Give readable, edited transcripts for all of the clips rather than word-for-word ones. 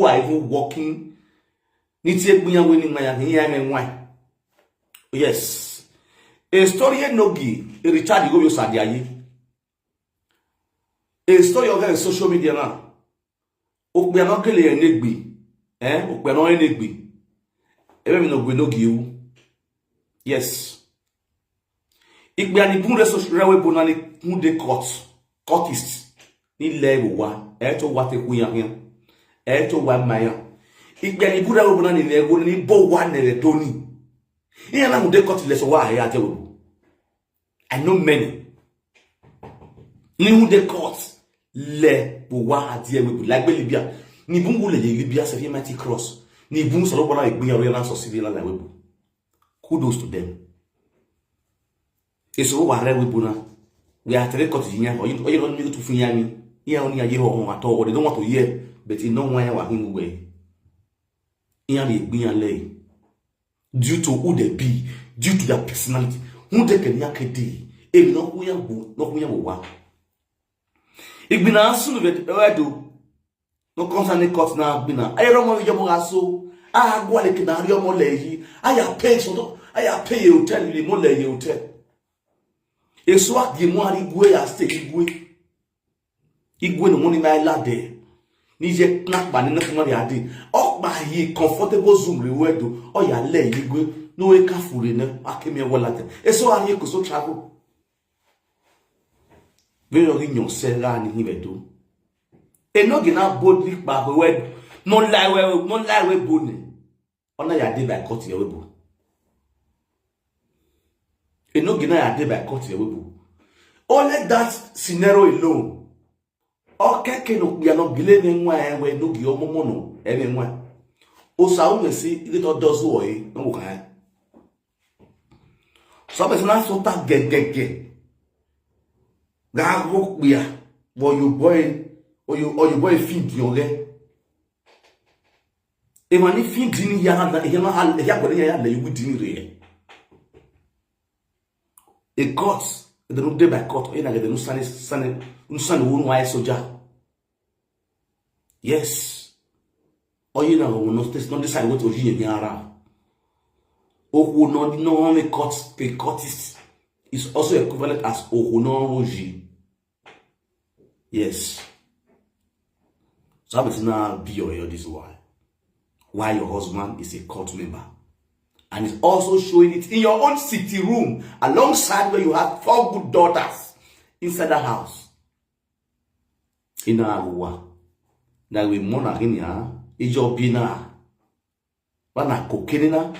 who are even working. Yes. A story enogie, a Richard go Sadiayi. A story of social media now. Okbianokele enegbi. Okbiano enegbi. Ebe no gwenogi. Yes. Ikbiani bunre social rewe bonani kunde courtist. Ni lewo wa. Eto wate kuyan. Eto wa maya. Ikbiani bunre rewe bonani lewo ni bo wa nere Tony. I know many. Ni who they caught le bowa adie we like Libya. Ni bungu le Libya se mighty cross. Ni bungu solo bona igbe original so civil la we. Kudos to them. Eso wa re we bona. We are three caught yin or you don't need to finya me. Here only a year or at all. They don't want to hear, but in no one wa him way. Here the igbe lay. Due to who they be, due to their personality, who they can yak a day, and no we are wa. It been answered with a do no concerning cut now. Bina, I don't want your so. I go like an area more lady. I have paid so. I have paid you tell you more lady hotel. It's what the more igwe has taken igwe. Igwe no money my lad. Nije knack ba nene kuma ya di okpa yi comfortable zoom reward o ya le igwe no e ka fure ne akemi walate eso aye ko so travel ve yo rinyo sera ni hibedo enogie na boldly pa we no lie we bone ona ya dey by cut ya we bo enogie na ya dey by cut ya we bo only that scenario alone. Okay, no, we are not believing why we no give mono, everyone. O Saul see it all does way, no kind. Some is not so that get. Gago beer, boy, you boy, or you boy feed your gay. If I feed in Yana, you would do a course. The no day by court, in the Sunday, why soldier. Yes. Or you know, not decide what to hear around. Oh, who not only court, a courtist is also equivalent as Ohonoji. Yes. So it's now be your this why your husband is a court member. And it's also showing it in your own city room, alongside where you have 4 good daughters inside the house. In our that we mona hinia, ijobina, bana kokenina,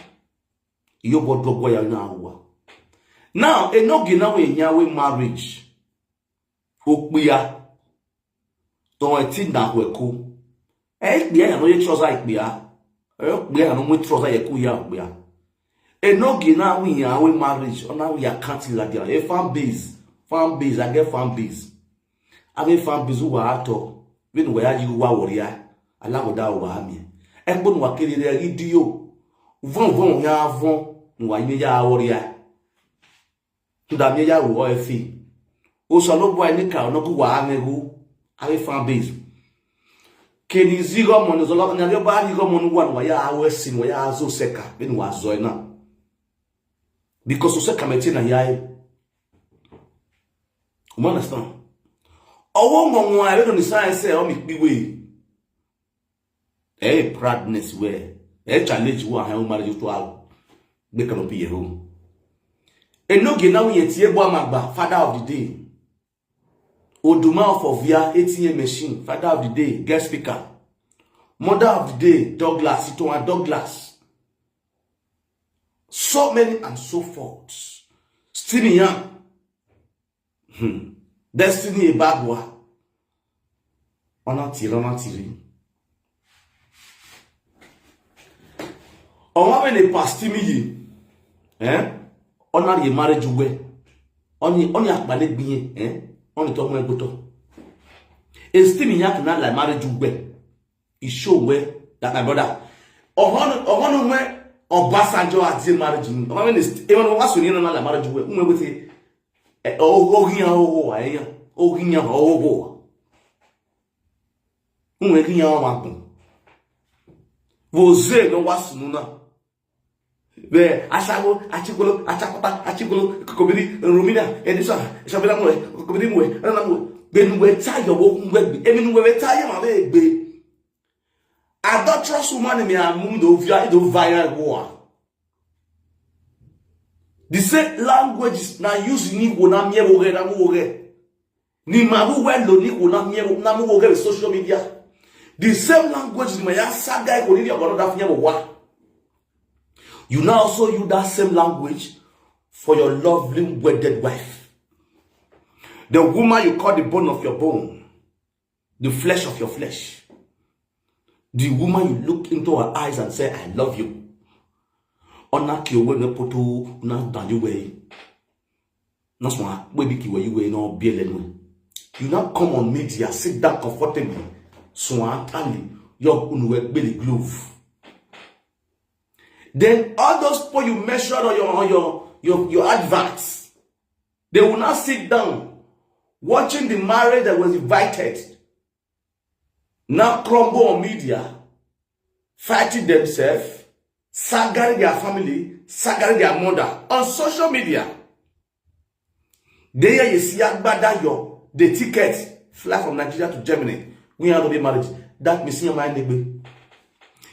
yobo doboya na awa. Now, enogie na we nyawe marriage. Okbiya, ton eti na weku. Ekbiya no ye trouser ekbiya. Ekbiya no we trouser yeku ya okbiya. Enogie na we nyawe marriage. Ona we account la dia. A fan base, I get fan base. I get fan base who are ato. When we are you warrior, allow that wami. Ekbon wa kiri idio. Von ya von, wa ya warrior. To da me ya wo efi. O so no boy ni ka no ku wa amegu. I fan base. Keni zigo mo no zolo na yo ba zigo mo no wa ya awesin wa ya azo seka. When wa zo na. Because o seka meti na yae. You understand? Owo mo I don't say o mi piwe. Proudness where challenge wo ahan marriage to al. Be kan be home. Enogie na we yetie bo amagba father of the day. Oduma of Via ATM machine father of the day guest speaker. Mother of the day Douglas Itoan Douglas. So many and so forth. Steven Young. Destiny Bagwa. Ona tiri. On va venir pastimi yi. On a les marriage we. On y a parlé bien, on est au moins goto. Estime y a que la marriage we. Il show we that my brother. On we Obasanjo a dit marriage. On va venir et on va sonner dans la marriage we. On va dire Voze no wasununa. Be asago achigolo achakota achigolo kokobiri rumina edisa shabela mwe kokobiri mwe na mwe benwe tayo wo ngwe emi nwe tayo ma be gbe adulterous woman me amu do viral war. The same languages na use ni wo na mie wo na wo ni ma wo welo ni wo na mie wo na wo with social media. The same languages ni ma ya saga ko ni about that fnya wo. You now also use that same language for your lovely wedded wife. The woman you call the bone of your bone, the flesh of your flesh. The woman you look into her eyes and say, I love you. Ona ki owe ne poto na danyu we. Na swa we bi ki we you we no be lenu. You now come on media, sit down comfortably. Swa tali your unwe belly glove. Then all those people you measure on your adverts, they will not sit down watching the marriage that was invited. Now crumble on media, fighting themselves, saggering their family, saggering their mother on social media. There you see Agbada the ticket fly from Nigeria to Germany. We have to be married. That missing your mind.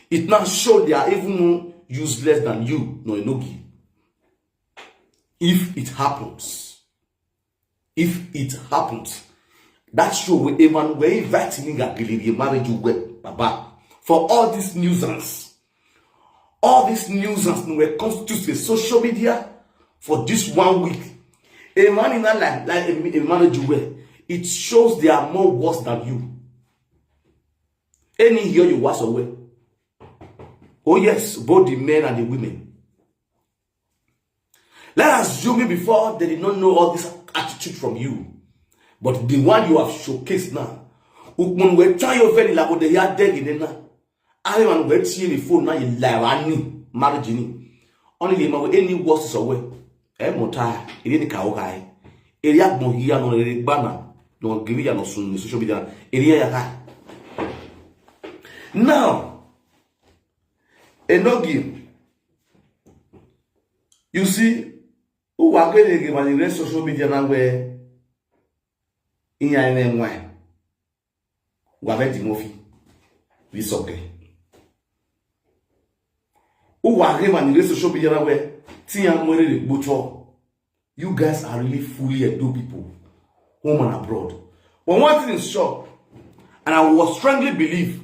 It now show they are even more useless than you, no enogie. If it happens, that show will even we invite marriage you well, Baba. For all this nuisance when constitutes the social media for this 1 week. A man in that like a marriage you well, it shows they are more worse than you. Any here you was away. Oh yes, both the men and the women. Let us assume before they did not know all this attitude from you. But the one you have showcased now. When we try your very like the yard dead in now. I want to see the phone now you live marriage ni. Only the man any worse away. Mota, it didn't cow guy. Area no here no banner. No give you no soon social media. Area now. Enogie, you see, who are going to give on social media now where in your name wine? We are very movie. This okay. Who are going on social media now where Tia Mori Butcher? You guys are really fully Edo people, home and abroad. But one thing is sure, and I will strongly believe,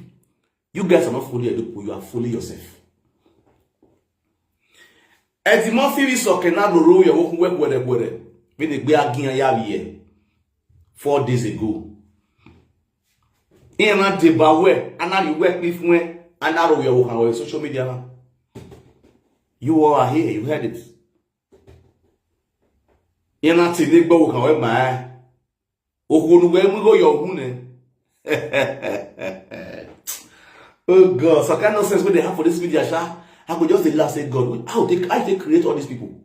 you guys are not fully Edo people, you are fully yourself. Eti mo fi so kena ro ye wo we gbere we dey gbe agian ya wie 4 days ago. Ina de ba we ana the work ni fun e ana ro ye wo kan on social media na. You all are here, you heard it. Ina ti de gbo wo kan we ma okunu we mu go your hu ne. Oh God, so kind of sense what they have for this video, Sha. I could just last say, God, how they create all these people?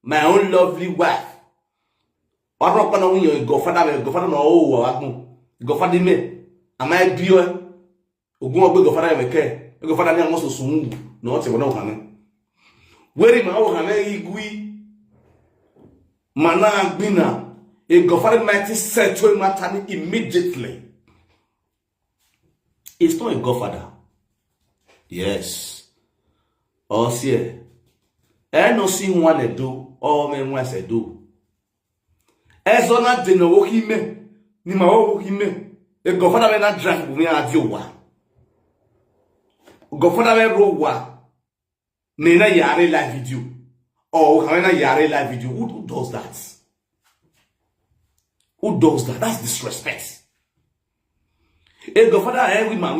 My own lovely wife. I don't know your godfather no godfather me. Am I bio? Ogun godfather me care. Godfather ni almost so no te wona kan. Where my own kan igui. Mana agbina. A godfather might settle matter immediately. It's not a godfather. Yes. Oh, see. I no see one do. All men once do. Ezona de no hime. Ni ma wo hime. A godfather may not drink me a diowa. Godfather may roll wa. Nena yare live video. Oh, how yare live video. Who does that? Who does that? That's disrespect. A godfather every man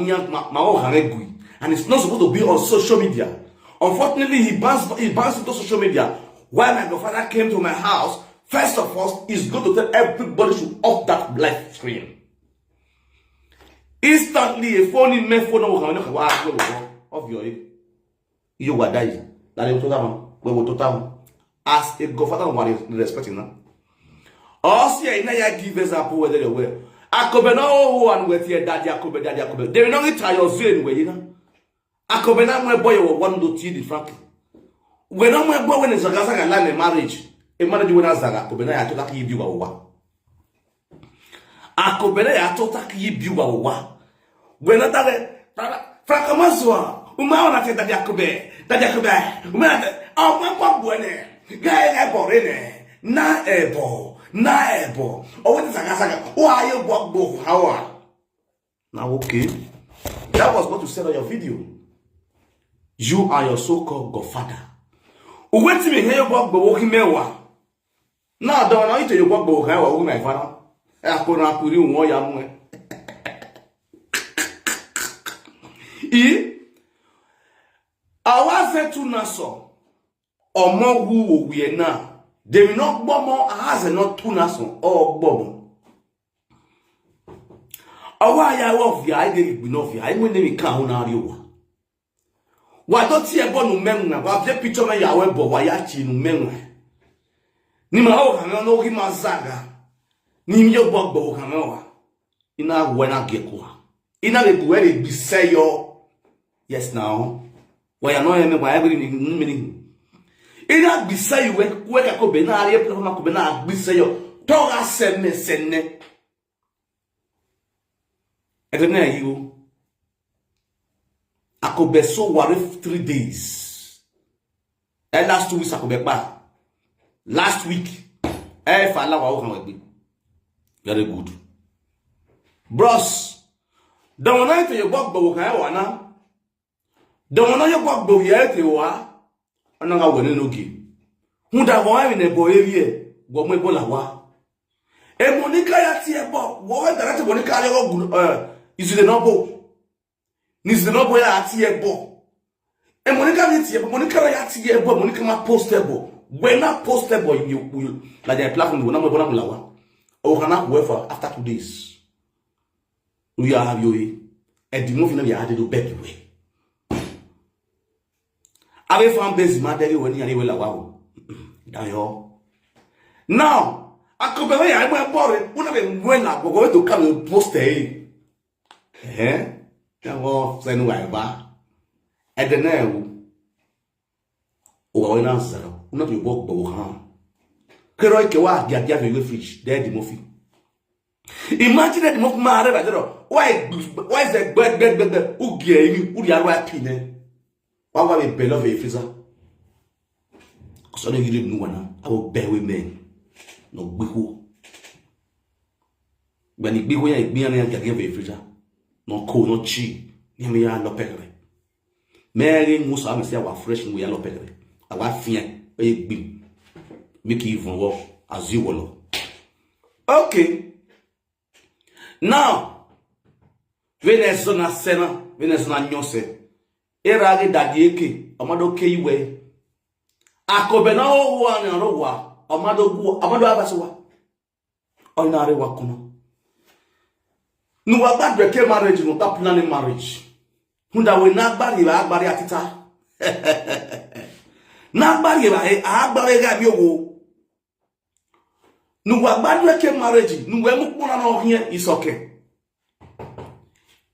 and it's not supposed to be on social media. Unfortunately, he bans into social media. While my godfather came to my house, first of all, he's going to tell everybody to off that live stream. Instantly, a phone in my phone of your you were dying. As a godfather, one is respecting now. Also, I give example whether they were. Akobe no one with your daddy Akobe. They will not retire your vein where you know. Akobe na my boy will one do tea Frank. When no my boy when is a saga line a marriage. A marriage when I saga Akobe na ya to taki you wa. Akobe na ya to taki you wa. When I Frank Amaswa, Umawana said that Akobe, Umana, oh my boy, guy borene, na ebo. Oh, what is a saga? Why you walk both? How? Now, okay. That was what you said on your video. You are your so-called godfather. Wait till me hear you walk walking mewa. Now, don't know you walk both. How my father? I couldn't put you more young. I was said to Nassau or more who we are now. They will not bomb as not two nason or bomb. Why I love the idea be no fear. I when they can't on you. Why don't see a bon men? I've just picture my yawe boyachi no men. Nima o no him saga. Nim your bogbo hanoa. Ina wena gekwa. Ina le buere be say yo. Yes now. Why I know him by every minute. Ina bisa iwe kweka Akobe na ari epla Akobe na bisa yo toga senne edena you Akobe so worry 3 days and last 2 weeks Akobe ba last week fala wa o kan very good bros don't want to your gbogbo kan wa na don't want your gbogbo ye te wa Onanga wene Enogie. Hunda wa ine bo ewie, go mo ebola wa. E monika ya ti ebo, wo we darate monika le go izu de nobo. Nizu de nobo ya ti ebo. E monika le ti ebo, monika ya ti ebo, monika ma postable. When na postable you like the platform na mo bona mulawa. O kana go for after 2 days. We are you e di mo fi na ya de do back way. Ave fan base matter when you are wow. Now, Akobe I went for it. One of them when I go to come and post a that was then why ba. At the now, oh, I answer. Not you walk bow. Keroi kewa dia fish, there the muffin. Imagine that mock mare. Why is the bed who gave you who are pin? Why we beloved a freezer? So you didn't know one. I will bear with men. No bihu. When it be where I be and give a freezer. No cold, no cheap. Near me are no peckery. Mary most of say our fresh we are no peckery. Our fear, a beam. Make even walk as you will. Okay. Now, Venezuela Sena, Venezuela Nyose. Erage daddy eke amado ke iwe Akobe na owo ani rowa amado abasewa onare wa kono nu wa gbadre ke marriage no ta planning marriage hunda we na agbari atita na agbari ga bi owo nu wa gbadre ke marriage nu we mu pona na ohie isoke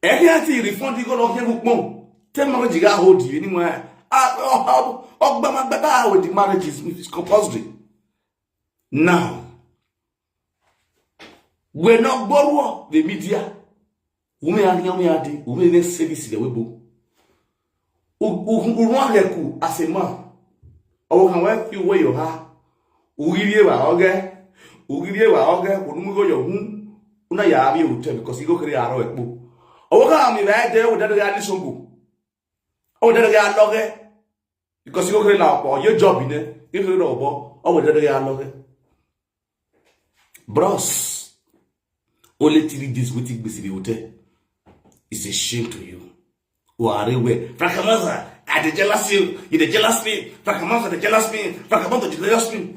ati refund go lo ohie mu pon marriage ga hold you anywhere. With the marriage is compulsory. Now, we're not borrow the media. Ume ne service the webo. Uruangeku as a man. O can work you where you are. Ugirie wa oge, unumugo yo hun. Una ya abi hotel because you go create aro ekpo. O ka mi ba de o da ga ni songo. Oh, that guy log because you go now your job in it. If you know, oh, that guy log bros. Only 3 days waiting busy the hotel. It's a shame to you. Who are away? Frankamaza, I the jealous you the jealous me. Frankamaza, the jealous me. Frankamaza, the jealous me.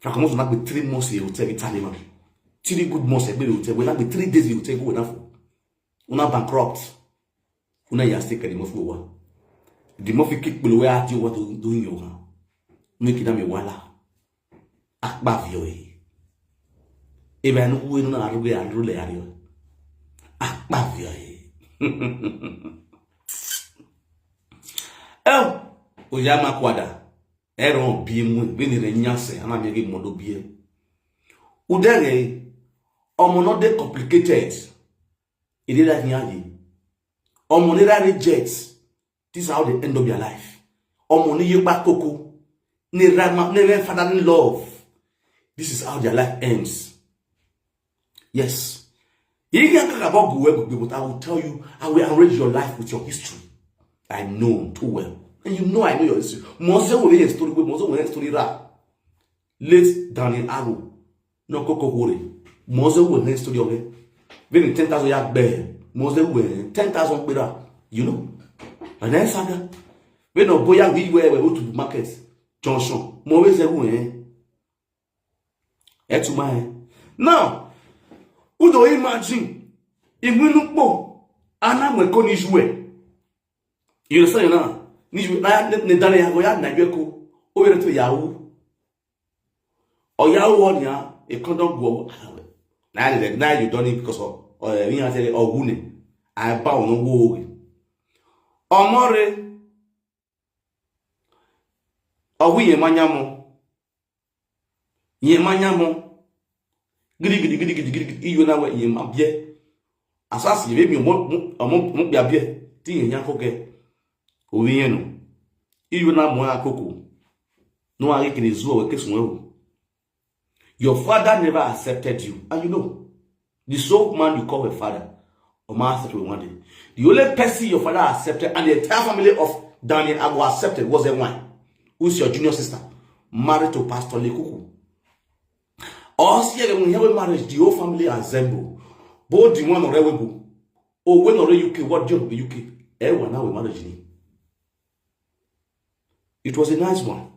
Frankamaza not be 3 months in hotel Italian. 3 good months a hotel. Will not be 3 days in hotel go enough. Una bankrupt. Una ya stick the mofi wa. The mofi kick below at you what doing yoga. Make it a me wala. Akba vioe. Even we no na ruge and rule ario. Akpavia. Oyama kwada. Eron bi mu beni re nyanse ana mi ge modo bie. Udere omo no dey complicated. It is like nyaji. Omo ni reject. This is how they end up your life. Omo ni yeba koko. Ni rama never father in love. This is how their life ends. Yes. But I will tell you, I will arrange your life with your history. I know too well. And you know I know your history. Mose will be a story with Mose will story rap. Late Daniel Arrow. No Koko worry. Mose will hear story of it. When 10,000 yak bear. Mose will 10,000 better. You know? And then saga. When no boy we go to the market. Johnson. Mose will now, who do you imagine? If we look more, Anna will go nijue. You say na nijue na ne dane ya goya na yeko o were to yawo. O yawo one ya e condom go. Now you done it because of we have say ogune. I bow no wo. Omore owi manyamo. Yemanyamo gidi iyo na we yemabie asasi be mi mo biabie ti yen yakoke owi yen no iyo na mo akoko no ari kini zuo we kesun ewu. Your father never accepted you, and you know the soul man you call a father or master one day. The only person your father accepted and the entire family of Daniel Agbo accepted was a one who's your junior sister married to Pastor Lekuku. Also, when you have a marriage, the whole family assemble. Both the one or Rewebo. Oh, when or UK, what job the UK? Everyone now we marriage. It was a nice one.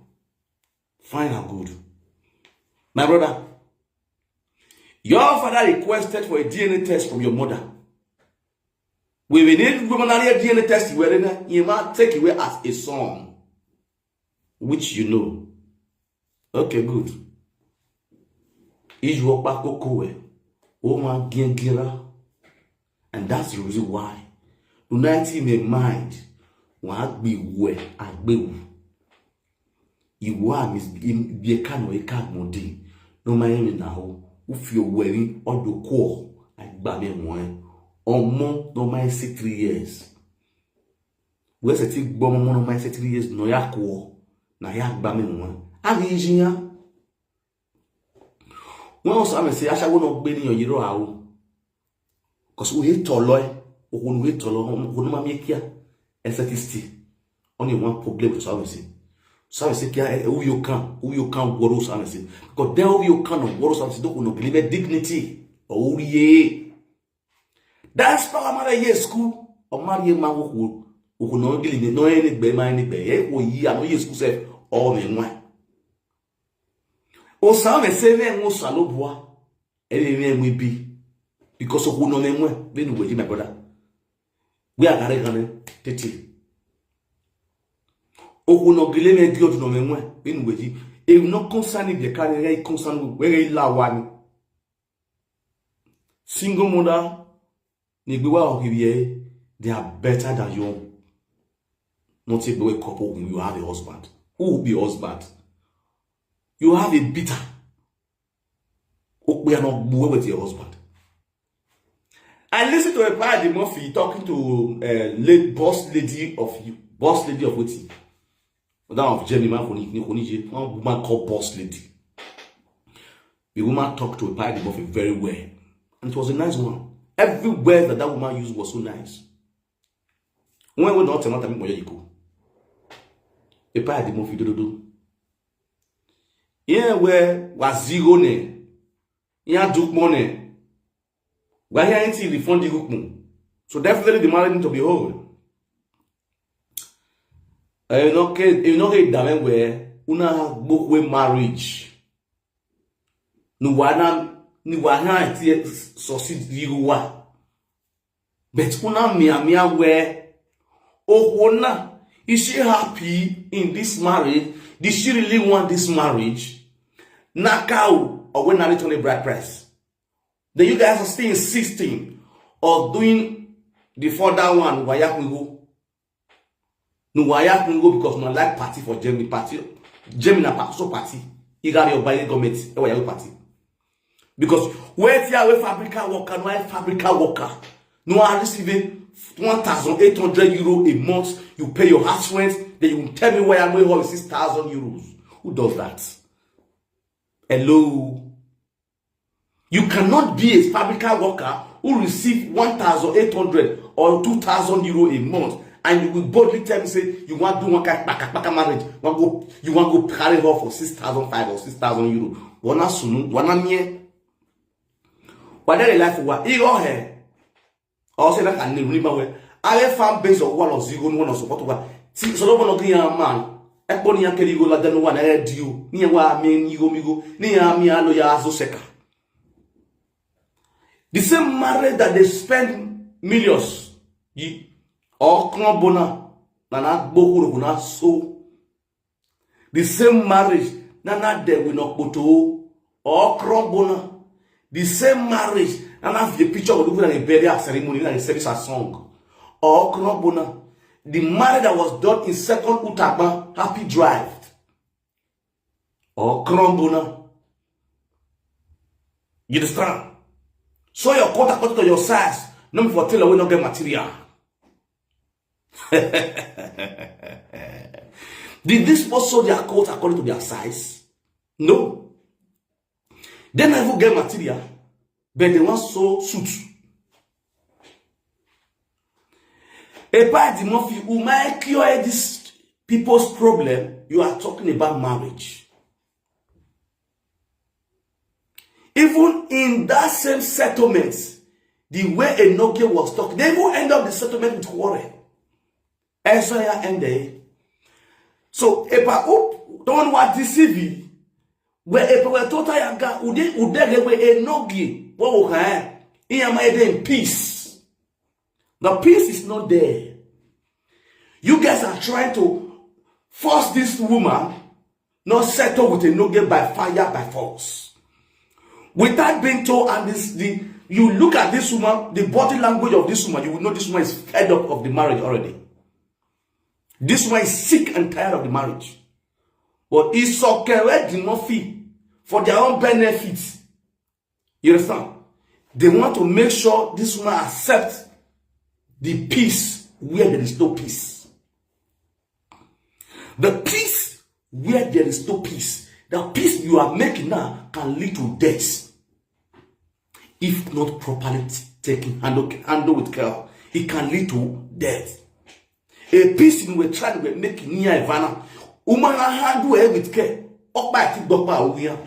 Fine and good. My brother, your father requested for a DNA test from your mother. We will need DNA test you might take away as a son. Which you know. Okay, good. And that's the reason why uniting my mind won't be where I be. You are Miss Biekano a card modi. No man now, if you're wearing or the core, I babby one or more no my 3 years. Where's a tick bomb on my 3 years? No yakwo, na yak bamin one. I'm easier. When I say I shall not be in your hero how because we hate Toloy or when we Tolo, who make here and statistic. Only one problem with service. Service who you can borrow service. Because there you can borrow service, don't believe dignity. Oh, yeah. That's Palamara year school or Maria Mago who no gilling no any bay, my bay, or ye are no year school said all in one. O sa say mo saloboa we be because of who no name we no my brother. We are gare tete. O who no gile me dio no me we no we e no concern the carry concern we la one. Single mother ni gbe wa ohiye they are better than you. Not a couple when you have a husband. Who will be husband? You have a bitter. We are not with your husband. I listened to a Paddy Murphy talking to boss lady of waiting. That of Jenny man one woman called boss lady. The woman talked to a Paddy Murphy very well. And it was a nice one. Every word that woman used was so nice. When we not tell me a Paddy Murphy do. Yeah, where was zero ne? Yeah, took money. Why ain't he refund the hook? So definitely the marriage to be whole. You know, that where una book with marriage. No wana ti succeed yiwa. But una mia where oh is she happy in this marriage? Did she really want this marriage? Nakao or when I return a bride price. Then you guys are still insisting or doing the further one, waya kungo. No waya kungo because no like party for Germany party. Germany na so party. You got your buying government, waya party. Because where you are fabrica worker, no fabrica worker. No are receiving 1,800 euro a month. You pay your house rent, then you tell me where I'm going 6,000 euros. Who does that? Hello. You cannot be a fabrica worker who receive 1,800 or 2,000 euro a month, and you will boldly tell me, say, you want to do one kind of marriage, you want to go carry her for 6,500 or 6,000 euro. Wana sunu, wana mie. Whatever life wa, ego he. Or say that I remember where I found base of one of Zigo, one of support over. See, so don't want to man. Ekboni yankeli go la denu wana edio. Ni wa me ni go migo. Ni ya mi alo ya azoseka. The same marriage that they spend millions, or krobona, nana bokuru kuna so. The same marriage, nana de will not go to, or krobona. The same marriage, nana the picture of the a burial ceremony and a service a song, or krobona. The marriage that was done in second Utama, happy drive, or krobona. You understand? So your quote according to your size, no for tell we not get material. Did this also their quote according to their size? No. They never get material, but they want so suit. A part of you who might cure this people's problem, you are talking about marriage. Even in that same settlement, the way Enogie was talking, they will end up the settlement with quarrel. Esaya ended. So, Aproko don't want to deceive where Aproko total yaga udege we Enogie what will in peace. The peace is not there. You guys are trying to force this woman not settle with Enogie by fire, by force. Without being told, and you look at this woman, the body language of this woman, you will know this woman is fed up of the marriage already. This woman is sick and tired of the marriage. But it's okay the Murphy for their own benefits. You understand? They want to make sure this woman accepts the peace where there is no peace. The peace where there is no peace. The peace you are making now can lead to death. If not properly taken, handle with care, it can lead to death. A peace in which trying to make near Ivana, Umana handle it with care, up by Tikbopa.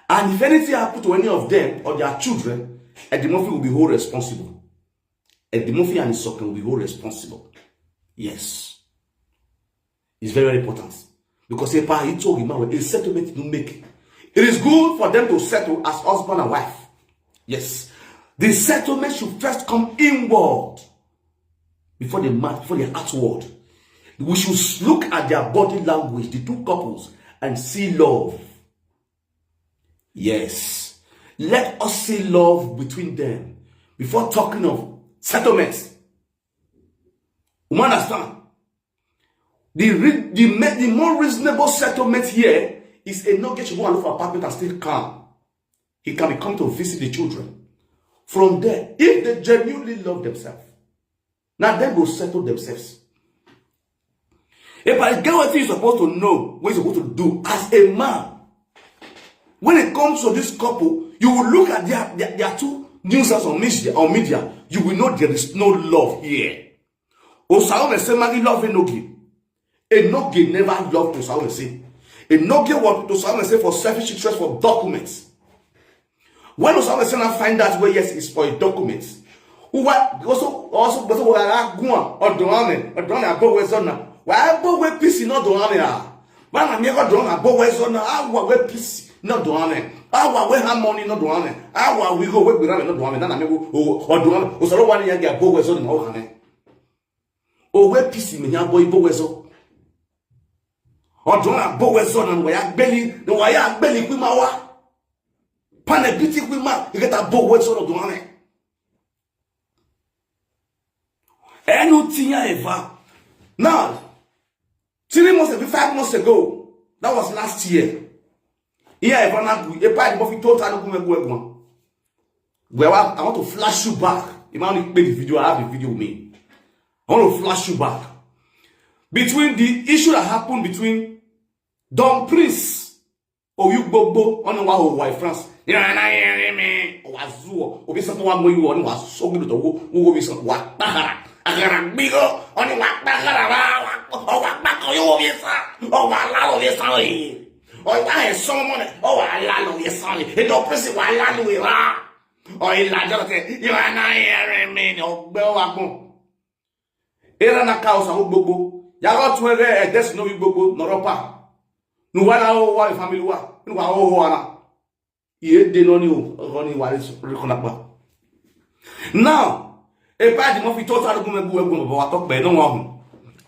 And if anything happens to any of them or their children, Eddie Murphy will be whole responsible. Eddie Murphy and his son will be whole responsible. Yes. It's very, very important. Because he told him, a settlement to make. It is good for them to settle as husband and wife. Yes. The settlement should first come inward before the outward. We should look at their body language, the two couples, and see love. Yes. Let us see love between them before talking of settlements. You understand? The more reasonable settlement here is Enogie should go and look for apartment and still calm. He can be come to visit the children. From there, if they genuinely love themselves, now they will settle themselves. If I get what you're supposed to know, what you're supposed to do as a man, when it comes to this couple, you will look at their two news on media, you will know there is no love here. Osaome say Maggie love Enogie. Enogie never loved Osaome. Enogie what Osaome say for selfish interest for documents. When Osaome say now find out where yes is for a document. Who also but we are going or doane above wezona. Why above we peace not doane? When I never doane above wezona, I we peace not doane. I we have money not doane. I we go we run not doane. Na me go or doane. Osoro one yan get above wezona na o hane. O we peace me yan boy above wezo. Or doane above wezona no ya belly kwi mawa. Pan a beauty woman, you get a bow what's sort of the money. Anything ever. Now, 3 months ago, 5 months ago, that was last year. Here, I want to well, I want to flash you back. If I want to make the video, I have the video with me. I want to flash you back. Between the issue that happened between Don Prince or you Bobo on the wife France. You know, I hear me. Or was Zuo, or be something one more you want was so good to go. Who will be some what? I got a big on the what back. Oh, what back on you, yes, oh, what lalo, yes, sorry. Oh, I have so money. Oh, I lalo, yes, sorry. It don't press it while lalo, oh, il a già detto, you are not hearing me, no, Belwagon. Era na causa, o Bobo. Ya got to a desk no Bobo, Nora. No one our family, no one. Ye did not know, running while it's reckonable. Now, a bad enough, he told her to go talk by no one.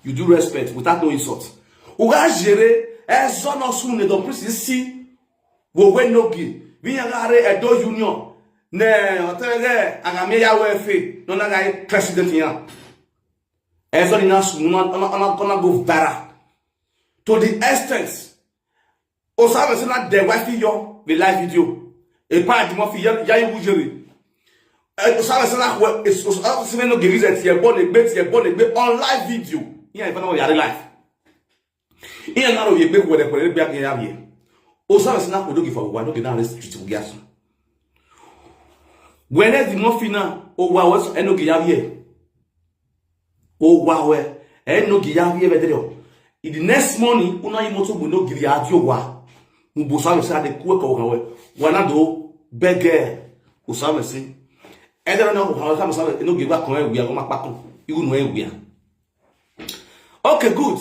You do respect without no insult. Ugajere, as son or soon, the princess see, will win no give. We are a do union. Ne, otege agame ya wefe no na guy president here. Eso ni na gonna go Vera. To the extent Osama say na the wife yo the live video. E pa di mo fi ya wujere. Osama say na Osama say no give reason here born egbe on live video. Here if no ya live. Here na ro ye gbe wo de ko le bia ya here. Osama say na ko do give for one no get na restrict we gas. When the mofina, oh wow, Enogie Yavie. Oh wow, Enogie Yavie Vedero. In the next morning, Una Imoto will not give you a wa. Mubusam said the quick away. Wanado, beggar, Usama say. And I don't know how come no give back we are going back. You know we are. Okay, good.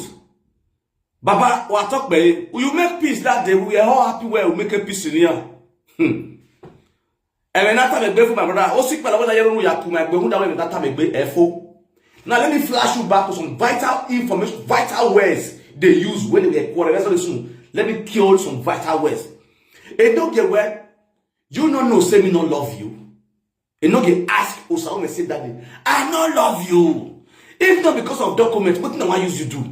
Baba, what talk by you make peace that day. We are all happy where we make a peace in here. And when I time for my brother, oh sick, but I was a to my brother that time FO. Now let me flash you back to some vital information, vital words they use when they were quarrel. Soon. Let me kill some vital words. And don't get where you don't know say me not love you. And don't get ask Osama say that I not love you. If not because of documents, what no one use you do?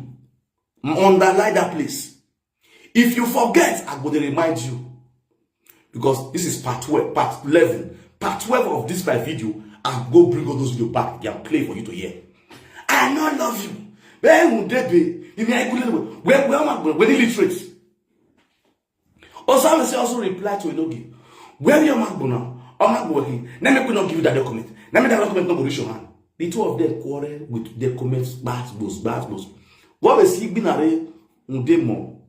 Underline that place. If you forget, I'm going to remind you. Because this is part 12, part 11. Part 12 of this my video. I'll go bring all those videos back and play for you to hear. I not love you. Where would they be? Where am I going? When illiterate. Also reply to Enogie. Where am I going now? I'm not working. Let me not give you that document. Let me that document not reach your hand. The two of them quarrel with their comments, bad. What was he been array on demo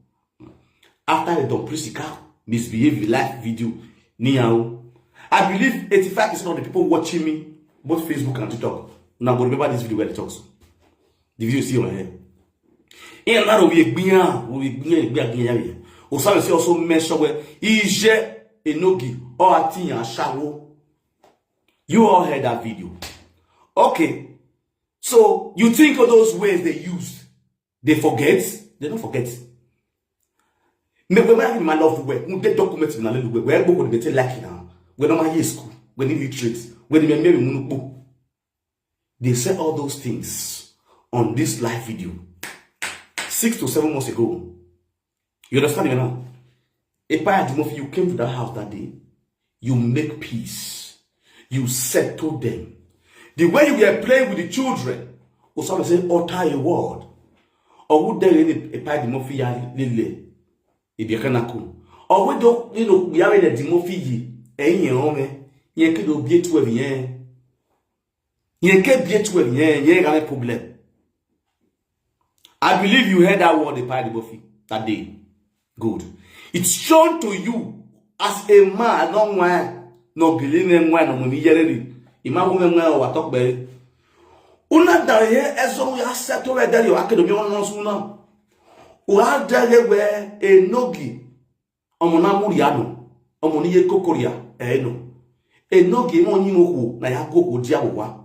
after the Domprisica misbehave live video niao? I believe 85% of the people watching me, both Facebook and TikTok, now go remember this video where it talks. The video you see on my head. In another we also mention where Ije Enogie or Atinya Shawo. You all heard that video. Okay. So you think of those words they used, they forget? They don't forget. Me when I my love where they document in a little way where book they like now. When I'm in school, when illiterate, when they marry munupo. They said all those things on this live video 6 to 7 months ago. You understand me now? If you came to that house that day, you make peace. You settle them. The way you were playing with the children, or someone say, utter a word. Or would there any a pie demofia lily? If you can, or would you know, we are in a demofi, eh, home, ye could be 12 years. Ye can't be 12 years, ye got a problem. I believe you heard that word, the pie demofi, that day. Good. It's shown to you as a man, no one, no believing one, no money, imagine what talk about. Una da here ezo ya settle we there your academy on so now. Wa da here we Enogie omona muriano omoni ye kokoria no. Enogie mo nyi moku na ya go odi awowa.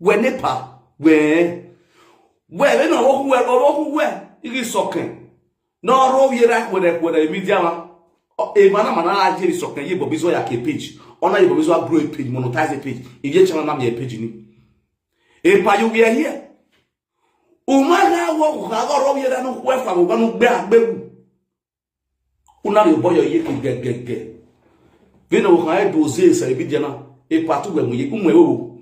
We nepa we no wo we iri soken. No ro we right with the media E mana aje ri sokan ye bobizo ya ke page. Ona ye bobizo grow a page, monetize a page. If ye channel na me page ni. E pa you we are here. Umaga wo ga ro ye da no wefa go no gbe agbewu. Una le boyo ye ke gegege. Vena wo kan e doze se bi dia na e patu gbe mu ye umwe wo.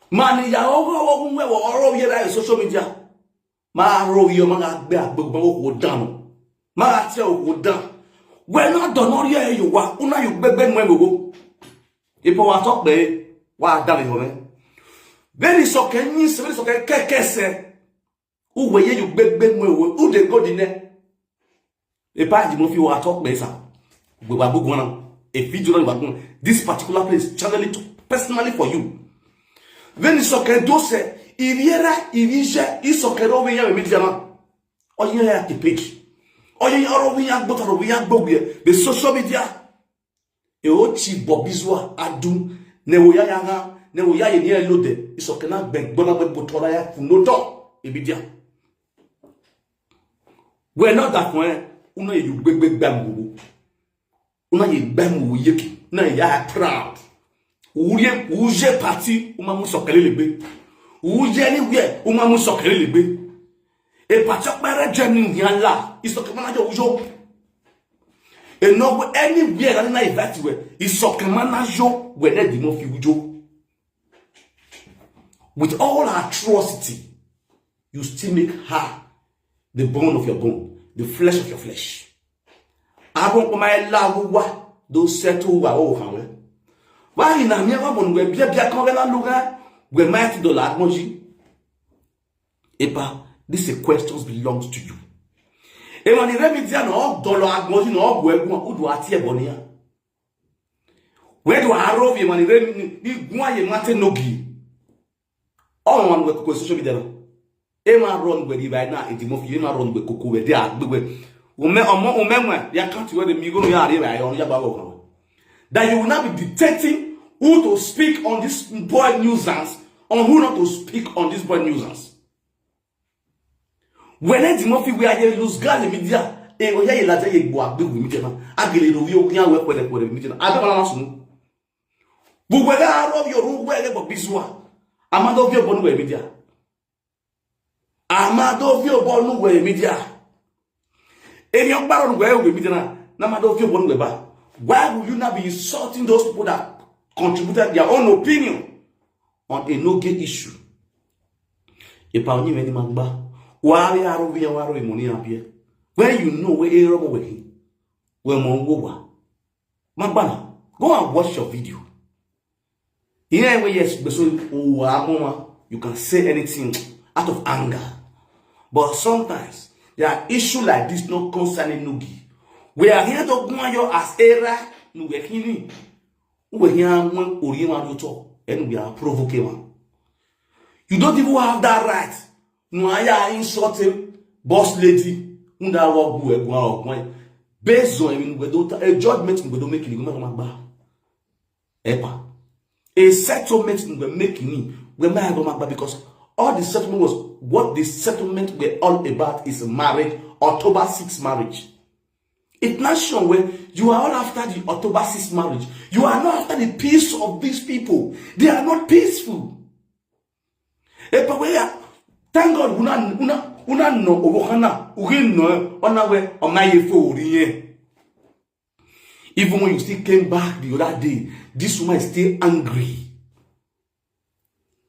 Mani ya wo umwe wo ro ye da social media. Ma ro yo ma ga gbe agbegbo wo danu. Ma ati o dan. We not done all here you wa una you gbegbe mu ego. Ipo wa talk pe wa da me me. Very so can you very so can kekese. Uwe ye you gbegbe mu ego. U de go di ne. E pa di mo fi wa talk pe sa. We wa gbogbo na. A video na wa this particular place channel it personally for you. Very so can do se iriera irije isokero we ya me diama. Oyin ya ti page. Oye oro wi agbo the social media e o chi bobizwa adum ne wo ya nga ne wo ya ye ni elode isokena gben gbona gbe botola ya funoto ebidia we not that one una ye gbegbe gbamwo una ye gbamwo yeki na ya proud uje party uma mu sokele legbe uje ni we uma mu sokele legbe e pachakpere jeni yala isokemana jo ujo e no anywhere na invite we isokemana jo we na di mo fi ujo with all atrocity you still make her the bone of your bone, the flesh of your flesh. Abon ko mai lawa do settle wa o kan we wa ina mi wa bon we bia kan we na luga we might do la moji epa. These questions belongs to you. E when remedia no dolo agmoji no ogbo egun udu ati ebonia. Where do arrow e when ni gun aye mate nogi. All one we Koko social media. E ma run we di right now e di mo fi e ma run we Koko we dey agbegbe. Umenwan ya count where the mi go no ya area ya on ya ba wo. That you will not be dictating who to speak on this boy nuisance or who not to speak on this boy nuisance. When I Timothy we are lose gal media, e o ya ye la je ye gbo agbe wi media na agele ro wi o yan we pere media na ade bala sunu gbogbo ga ro yo ru we le bo biswa amado vi obonu we media amado vi obonu we media eni o gbaro we media na amado vi obonu we ba. Why will you not be insulting those people that contributed their own opinion on a Enogie issue? E pa oni me di magba when you know where you are working, go and watch your video. Here, yes, you can say anything out of anger, but sometimes there are issues like this not concerning Enogie. We are here to go as era, we are provoking. You don't even have that right. No, I insulting boss lady. Based on a judgment we don't make a settlement we're making because all the settlement was what the settlement were all about is marriage, October 6 marriage. It's not sure when you are all after the October 6 marriage. You are not after the peace of these people. They are not peaceful. Thank God, una no obohana, no ona we omaye for. Even when you still came back the other day, this woman is still angry.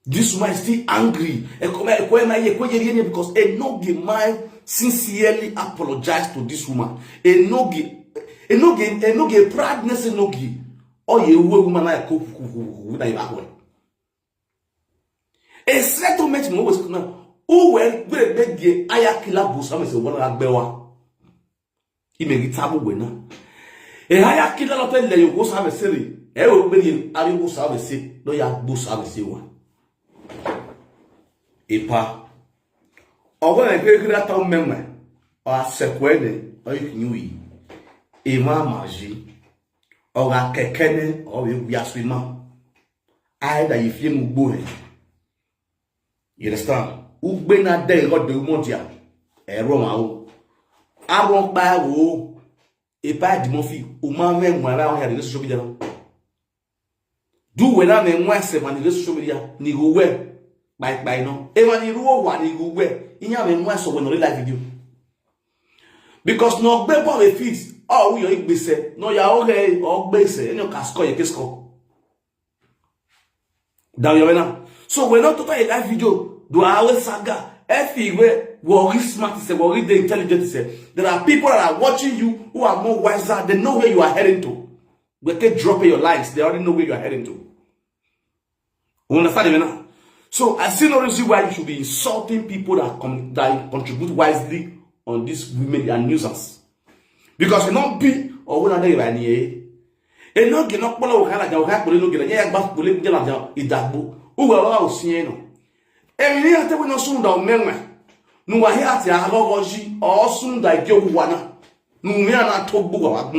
This woman is still angry. Because Enogie man sincerely apologized to this woman. Enogie proudness Enogie. Oh, you woman like Koko. A settlement no was now. Who were beg ayakila busam is one agbewa. He may get tabu wena. A ayakila not tell you go have a silly. Everybody are you have a sick, no ya bus have a see one. Epa. Or when I get that town member or sequene or you knew ye. Ema maji or a kekene or you yaswima. Either if you move. You understand? Ugbe na de God de umodia. Ero ma o. Aron ba wo e pa di mo fi o ma me mo ara on ya de social media no du we na me mo ase ma de social media ni go we bye no e ma ni ruo wa ni go we inya me mo ase we no live video because no gbe bo me feed oh we yo igbese no ya o re o gbese eni o ka score ye ke score down your now so we not total a live video do our saga everywhere worry smart is worry the intelligent is there are people that are watching you who are more wiser. They know where you are heading to. We can drop your lines. They already know where you are heading to. You understand me now? So I see no reason why you should be insulting people that contribute wisely on this women and nuisance. Because you not be or when are they right here? And not get up below Canada, have to look at the back to live in that book. Who are seeing? And you have to know soon down men. No, I hear the Agoji or soon that you wanna. No, me are not talk book.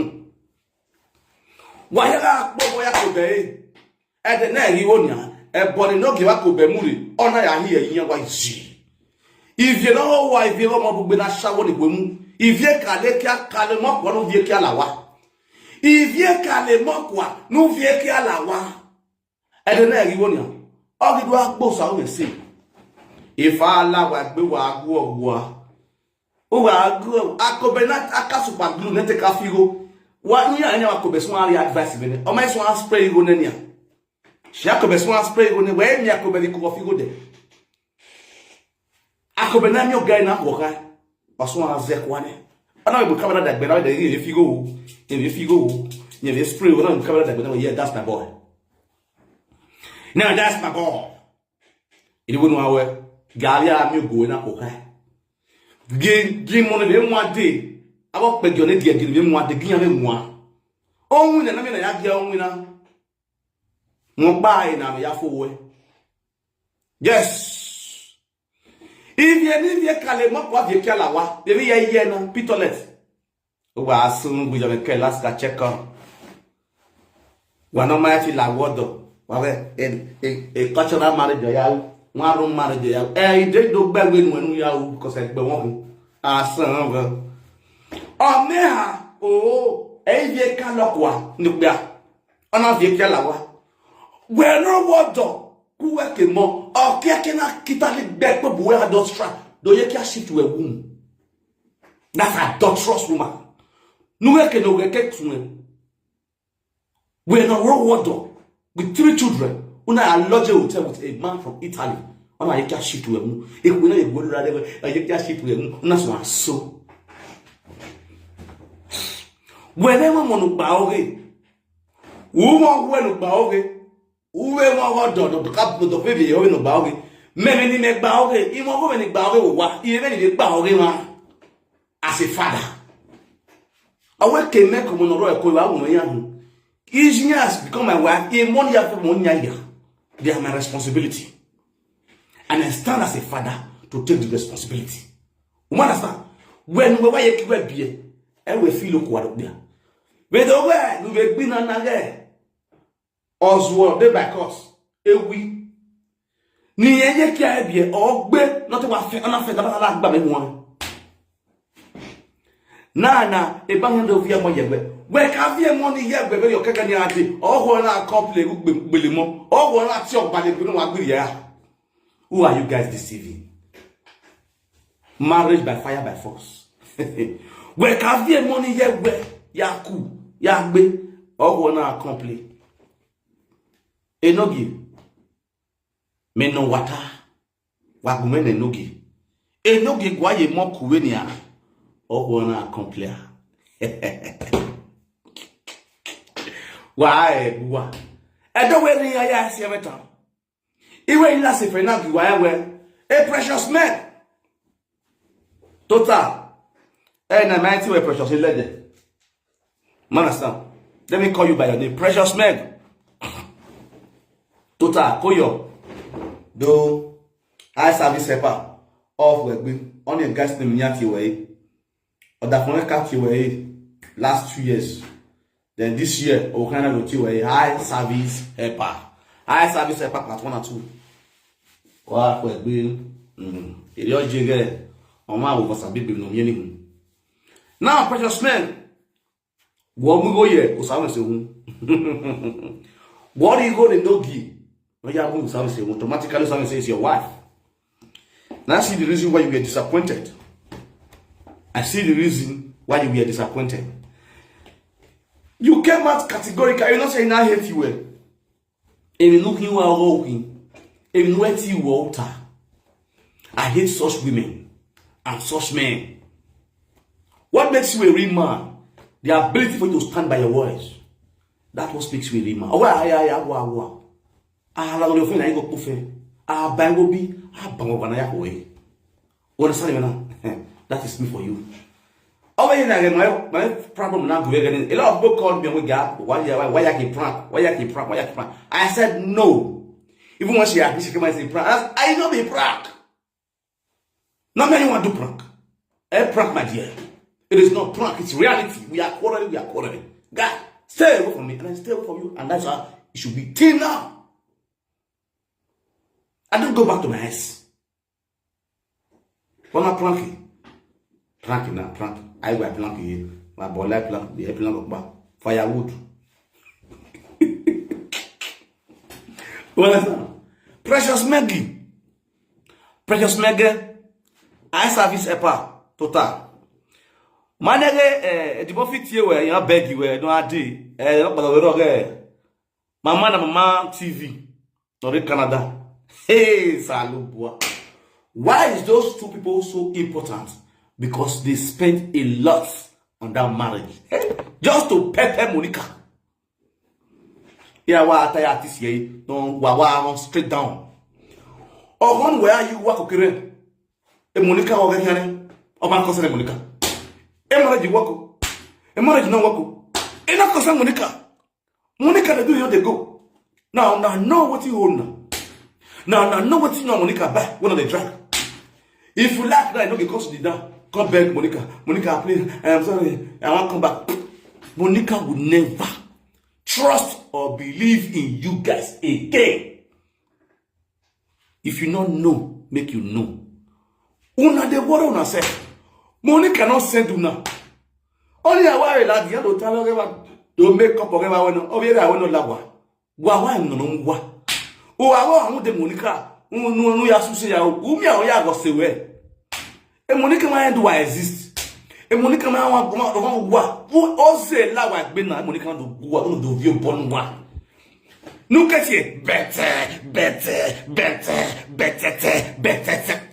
Why are Akobeghian? At the night, you own a body no give Akobeghian. Honor I hear in your white sea. If you know why you don't be that shower the woman, if you can't call them up one of your calawa. If you can't mokwa, no vieki alawa. At the night, you own all the work both I will say. If I allow a go, oh, I go, Akobeghian Akasupa glue, net a cafigo. 1 year, I never could be small advice. Or my swan spray go near. She could be small spray go near where Yakobeghian coffee go there. Akobeghian your guy not walker, or swan zek one. I know you cover that, but I if you go, you spray, we don't cover that, but yeah, that's my boy. Now that's my boy. It wouldn't know Galia, you going up, okay? Game one of them 1 day. I won't beg your lady and give him one to give him one. Oh, when I mean, I have your winner. No buy now, ya for yes. If you leave your calema, what you call our, the very yen, pitolet. Oh, I soon we have a Kelaska checker. One of my feel like water. A cultural marriage. One room marriage, eh? They don't bear when we are because I belong. Ah, son. Oh, neha, oh, a calaqua, nubia. On a view calawa. We're no water. Who work more? Or can kitali back but where don't strap. Do you care shit to a womb? That's a doctor's woman. No work no get to me. We're no raw water with 3 children. Una a lodge hotel with a man from Italy. On a cash ship to a moon. If we know a good rather, a cash ship to a moon. That's one so. Whenever one baoge, woman when baoge, who ever done the cap with the baby or no baoge, many make baoge, even women baoge, even if baoge man as a father. I work can make a monorail call out young. Engineers become my wife, a money after 1 year. They are my responsibility. And I stand as a father to take the responsibility. You understand? When we were keep a beer, and we feel up there. But the way we have been another Oswald, they back us. A we ni ye kia beer or be not what on a baby one. Nana, a bang of your money. Where can be money here, where your cacaniati, or one are complete Bilimo, or one are your body, who are you guys deceiving? Marriage by fire by force. Where can be money here, where Yaku, Yagbe, or one are complete Enogie. Men no water, Wagumen Enogie. Enogie, why you mock Kuenia, or one are complete. Why? I don't wear the eyes every time. Even last if I not wear a precious man. Total. And I might be precious lady. Understand? Let me call you by your name. Precious man. Total. Koyo. Do I service paper off work on the gas name Yaki way. Or that one cat way last 2 years. Then this year, Okana will do a high service helper. High service helper part 1 or 2. What will be? It is jigger. On my was a baby no meaning. Now, precious men, what we go here? Usama say, what do you go to Enogie? When you have Usama say, automatically Usama says your wife. Now, I see the reason why you were disappointed. I see the reason why you were disappointed. You came out categorically. You're not saying I hate you. If you look you are walking, if you know you water. I hate such women and such men. What makes you a real man? The ability for you to stand by your words. That's what makes you a real man. That is me for you. Over here, my problem now. A lot of people called me and we got why you keep prank? Why you keep prank? I said no. Even when she asked me, she came and said prank. I know be prank. Not many want to prank. A prank, my dear. It is not prank, it's reality. We are quarreling. God, stay away from me, and I stay away from you, and that's how it should be till now. I don't go back to my house. When I'm pranking now, prank. I will plank here. My boy like plank, the plank back. Firewood. What is that? Precious Maggie. I service a part total. Manege the buffet here where you beg you no adi Mama TV not in Canada. Hey Salubwa. Why is those two people so important? Because they spent a lot on that marriage. Hey, just to pepper Monica. Yeah, what I artist here don't wawa straight down. Or one where you work okay. E Monica organiane o man concern Monica. E marriage wako. E marriage no wako. E na concern Monica. Monica they do you they go. Now know what you own now. Now know what you know Monica buy one of the drag. If you like that, I know you consider down. Come back, Monica. Monica, please. I am sorry. I want to come back. Monica would never trust or believe in you guys again. If you don't know, make you know. Una de worry una say. Monica not send una. Only a while lad you don't tell her to make up or ever when I want to love. Why no mwa. O awo de Monica. No ya susi ya. Umi a ya go sewe. E Monica ma do exist. E Monica ma wa. O say la wa gbe na Monica do go do view born wa. Nunca che better.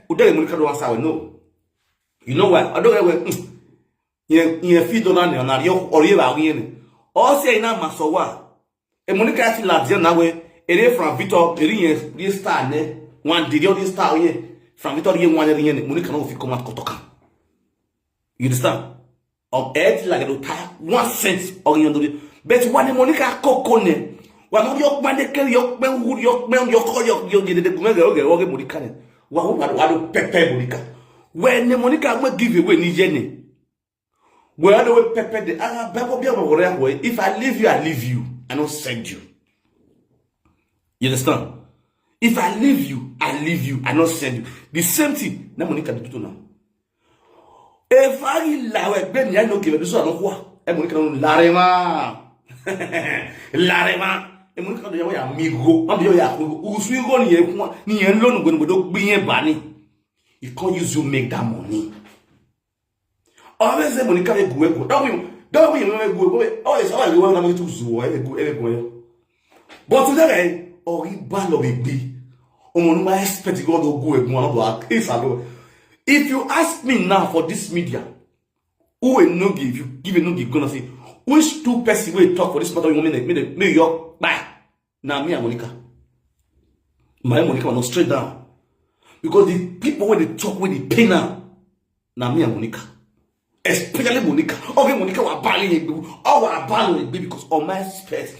Uday Monica do answer no. You know what? I don't ever you feed on na yo ori ba yin. O say na masowa. E Monica ti la dia na we ere from Victor eri yen star ne one did you star here from Victor yen one yen Monica no fit come out kotoka. You understand? Of earth like a tire 1 cent or yen but when Monica Koko ne wa mo yok man de ker yok ben wud yok ben yok de gumega oge Monica ne wa do pepe Monica when Monica go give away ni jene where do pepe de if I leave you I don't send you. You understand? If I leave you I don't send you. The same thing na Monica do now. If I lawe ben ya no give this one no e Monica no larema e Monica do ya amigo am do ya usu go ni yen lo no go do gbiyen bani. You can't use you make that money. Always say Monica go don't we go always go na me to zuo go. But today ori ba lo be omo no expect God to go egun. If you ask me now for this media, who will no give you give a no give gonna say which two person will talk for this matter you mean New York bye. Now me and Monica. My Monica was not straight down. Because the people when they talk when they pay now me and Monica. Especially Monica. Okay, Monica was battling because on my space.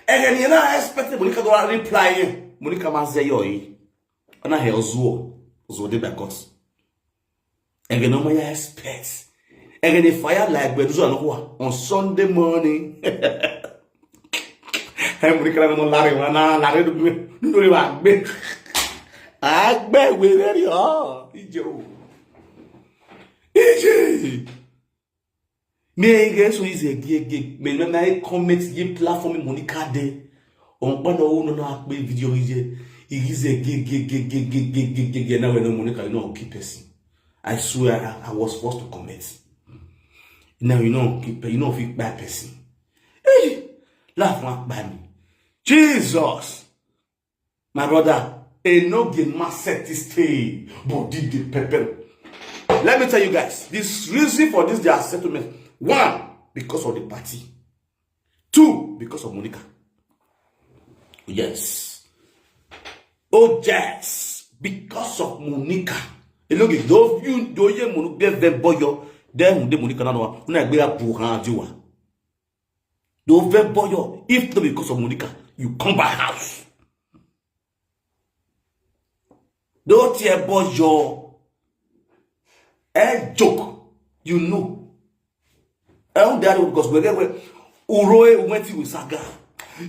And then you know I expected Monica to reply. Monica must say yo. And I hear Zo de Bacos. And you know my expect. And then the fire like on Sunday morning. And Monica no Larry do Agbe we ready oh. EJ. Me guess who is a gig. Me na comment ye platform Monica de. On one no na video is a gig. Now we know Monica, you know, keep person. I swear I was forced to comment. Now you know, if you bad person. Hey, laugh one by me. Jesus, my brother, Enogie Mama set this stay, but did the pepper. Let me tell you guys, this reason for this their settlement. 1, because of the party. 2, because of Monica. Yes. Oh yes, because of Monica. Enogie, those you do ye Monica ve boyo, then the Monica no una gbe apuran diwa. Do ve boyo, if not because of Monica, you come by house. Don't hear boyo. A joke, you know. I don't dare because wherever Uroe went with saga,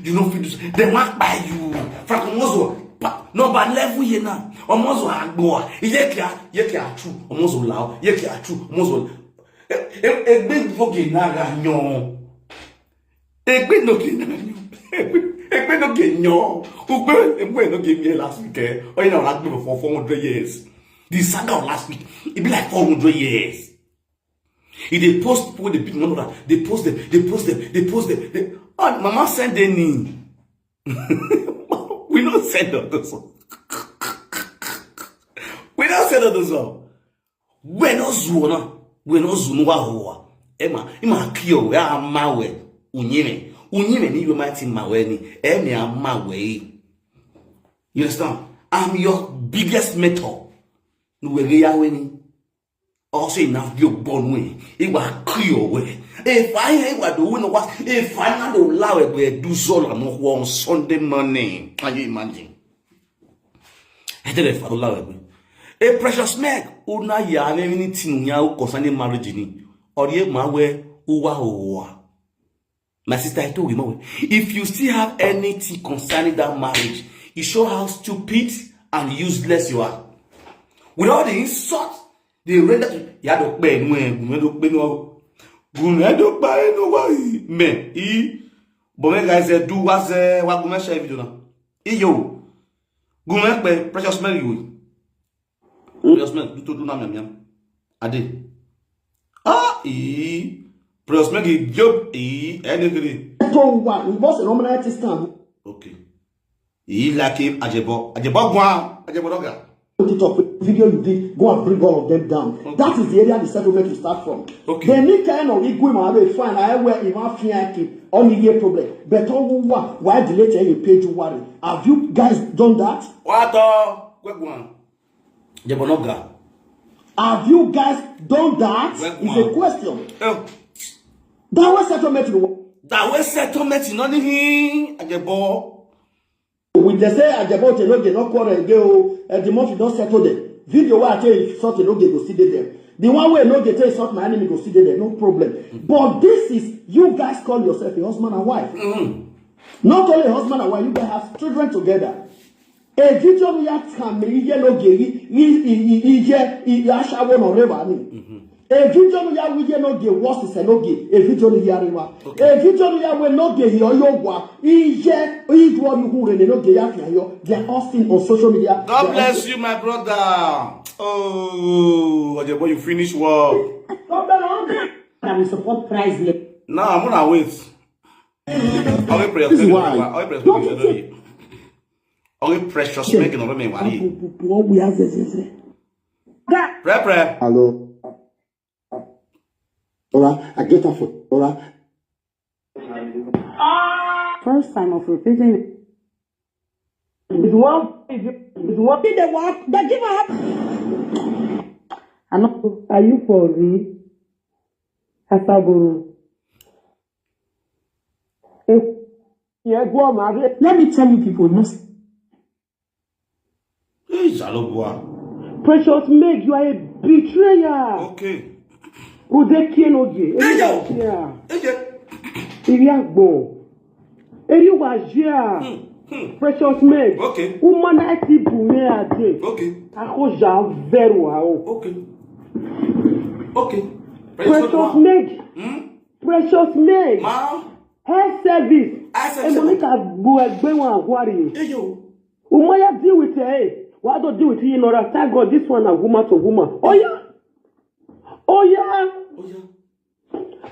you know, they mark by you. Frank Mozo, no, but level here now. Omozo Agboa, Yekia true, Omozo Lao, Yekia true, Mozo. A big bogey naga nyon. A big no genyo. Who no give me last week, or you know, last week for 400 years. The saga of last week, it be like 400 years. If they post people, they post them. Oh, Mama send any. We don't send all those. We don't send all those. We no zuna wa hoa. Ima kio ya mawe unyime ni you might in mawe ni mawe. You understand? I'm your biggest mentor. Also enough you born way. It was clear way. If I ain't what the winner was, if I not allow it, we do so on one Sunday morning. Can you imagine? I tell if I allow it. A precious man, una ya anything now concerning marriage or ye mawe uwa. My sister, I told you, if you still have anything concerning that marriage, it shows how stupid and useless you are. With all the insult, they render to Yado Ben, Gumedo by no way. Me, Bomen guys do was what Gumesh video. Yo, Gumek precious man, you. Precious man, you to do Namiam. Ade. Precious man, job, anything. We must nominate this time. Okay. Like him, Ajebo. Put it up with video you did, go and bring all of them down. Okay. That is the area the settlement will start from. Okay. Then you kind of equal my way fine. I wear even fianki only year problem. But why delete any page you worry? Have you guys done that? What one? Have you guys done that? It's a question. That was settlement in only Ajebo. With the say Ajebo Enogie not quarrel again, the month you don't settle them. Video where I tell you sort Enogie go see them. The one where Enogie tell you sort my enemy go see them, no problem. But this is you guys call yourself a husband and wife. Not only a husband and wife, you guys have children together. A video we have come Enogie, Ashawo or Reva. A video we have Enogie worse is Enogie. A video we have Reva. A video we have Enogie here Yowa. Each one who Enogie they are all seen on social media. God bless you, my brother. Oh, Ajebo, you finish work. I will support priceless. No, I'm gonna wait. This is why. Precious making of me. Hello. Nora, I get her for Nora. First time of repeating. Is one. Did they walk? They give up. Are you for real? Hasaburu. Let me tell you people, Precious Meg, you are a betrayer. Okay. Udeki Enogie. Precious Meg. Okay. Humanity Bumeade. Okay. Akoja Veru. Okay. Okay. Precious Meg. Precious Meg. Ma. Hair service. And Monica Buegbewan Aquari. Hey, yo. Umaya deal with her. Why don't deal with you, Nora? Thank God this one a woman to woman. Oh, yeah. Oh, yeah. Oh, yeah.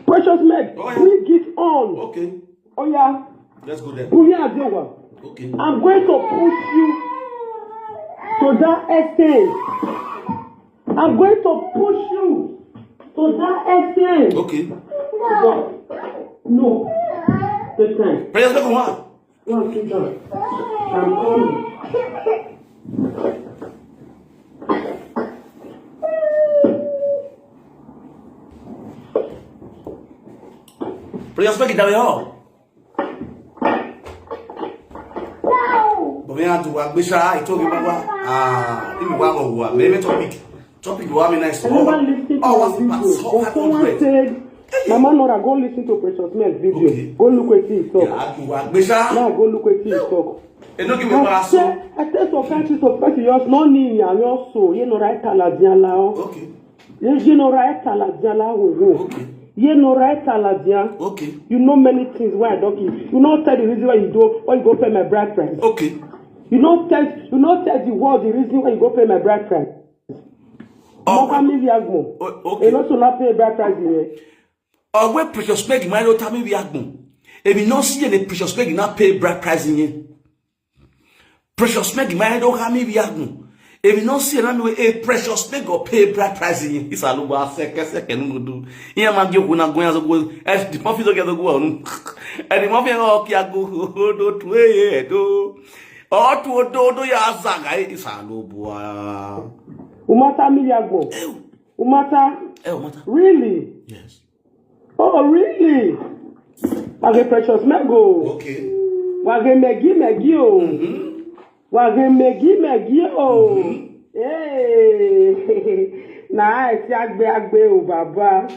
Precious Meg. Oh, yeah. Bring it on. Okay. Oh, yeah. Let's go there. Okay. I'm going to push you to that extent. I'm going to push you to that extent. Okay. No. Take time. Precious Meg, what? No, sit down. I'm coming. Precious Meg, it's down. But we have to work. Bisha, I told you about if you want to maybe topic will be nice. Someone said, Mama Nora, go listen to Precious Meg's video. Okay. Go look at his talk. Now go look at his talk. I tell some countries of person, you're not near and you're so, you know, right? Okay. You know, right? Okay. You know, right? Okay. You know many things why I don't give. You know, tell the reason why you do, why you go pay my bride price. Okay. You know, tell the world the reason why you go pay my bride price. Okay. You know, so not pay bride price here. Or where Precious Meg, my little time we are going. If you not see any Precious Meg, not pay bride price in here. Precious Meg, my little time we are going. If you not see a Precious Meg or pay bride price in here, it's a little second do. Here, man, you're going to go as the muffin together go on. And the muffin go to a do. Or to a do ya saga, it's a little boy. Umata Miliago. Umata. Really? Yes. Oh, really? Wage Precious Mego. Okay. Wage Megi oh. Wage Megi oh. Hey. Na eti agbe o baba.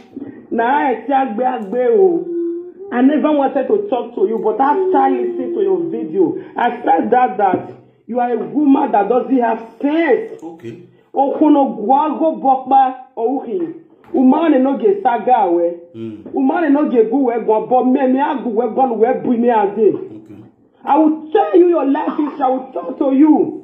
Na eti agbe o. I never wanted to talk to you, but after listening to your video, I felt that you are a woman that doesn't have sense. Okay. Okono gwago bokba ouhi. Umenwan Enogie saga we. Umenwan Enogie gu we gwan but me agu we gwan we bu me ade. Okay. I will tell you your life history. I will talk to you.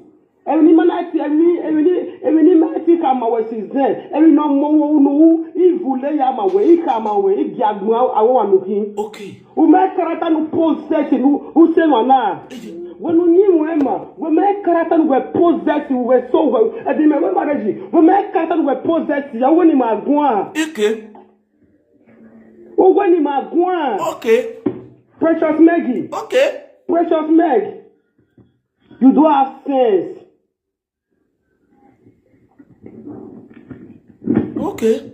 Every man I see, every man think I'm away since then. Every no more no evil lay am away. Come away. I want to him. Okay. Who make character no possess who say wana. When we knew Emma, we make character we possess we were so well. And the marriage, we make character we possess. Ya when him agwa. Okay. Oh when him agwa. Okay. Precious Meggie. Okay. Precious Meg. You do have sense. Okay.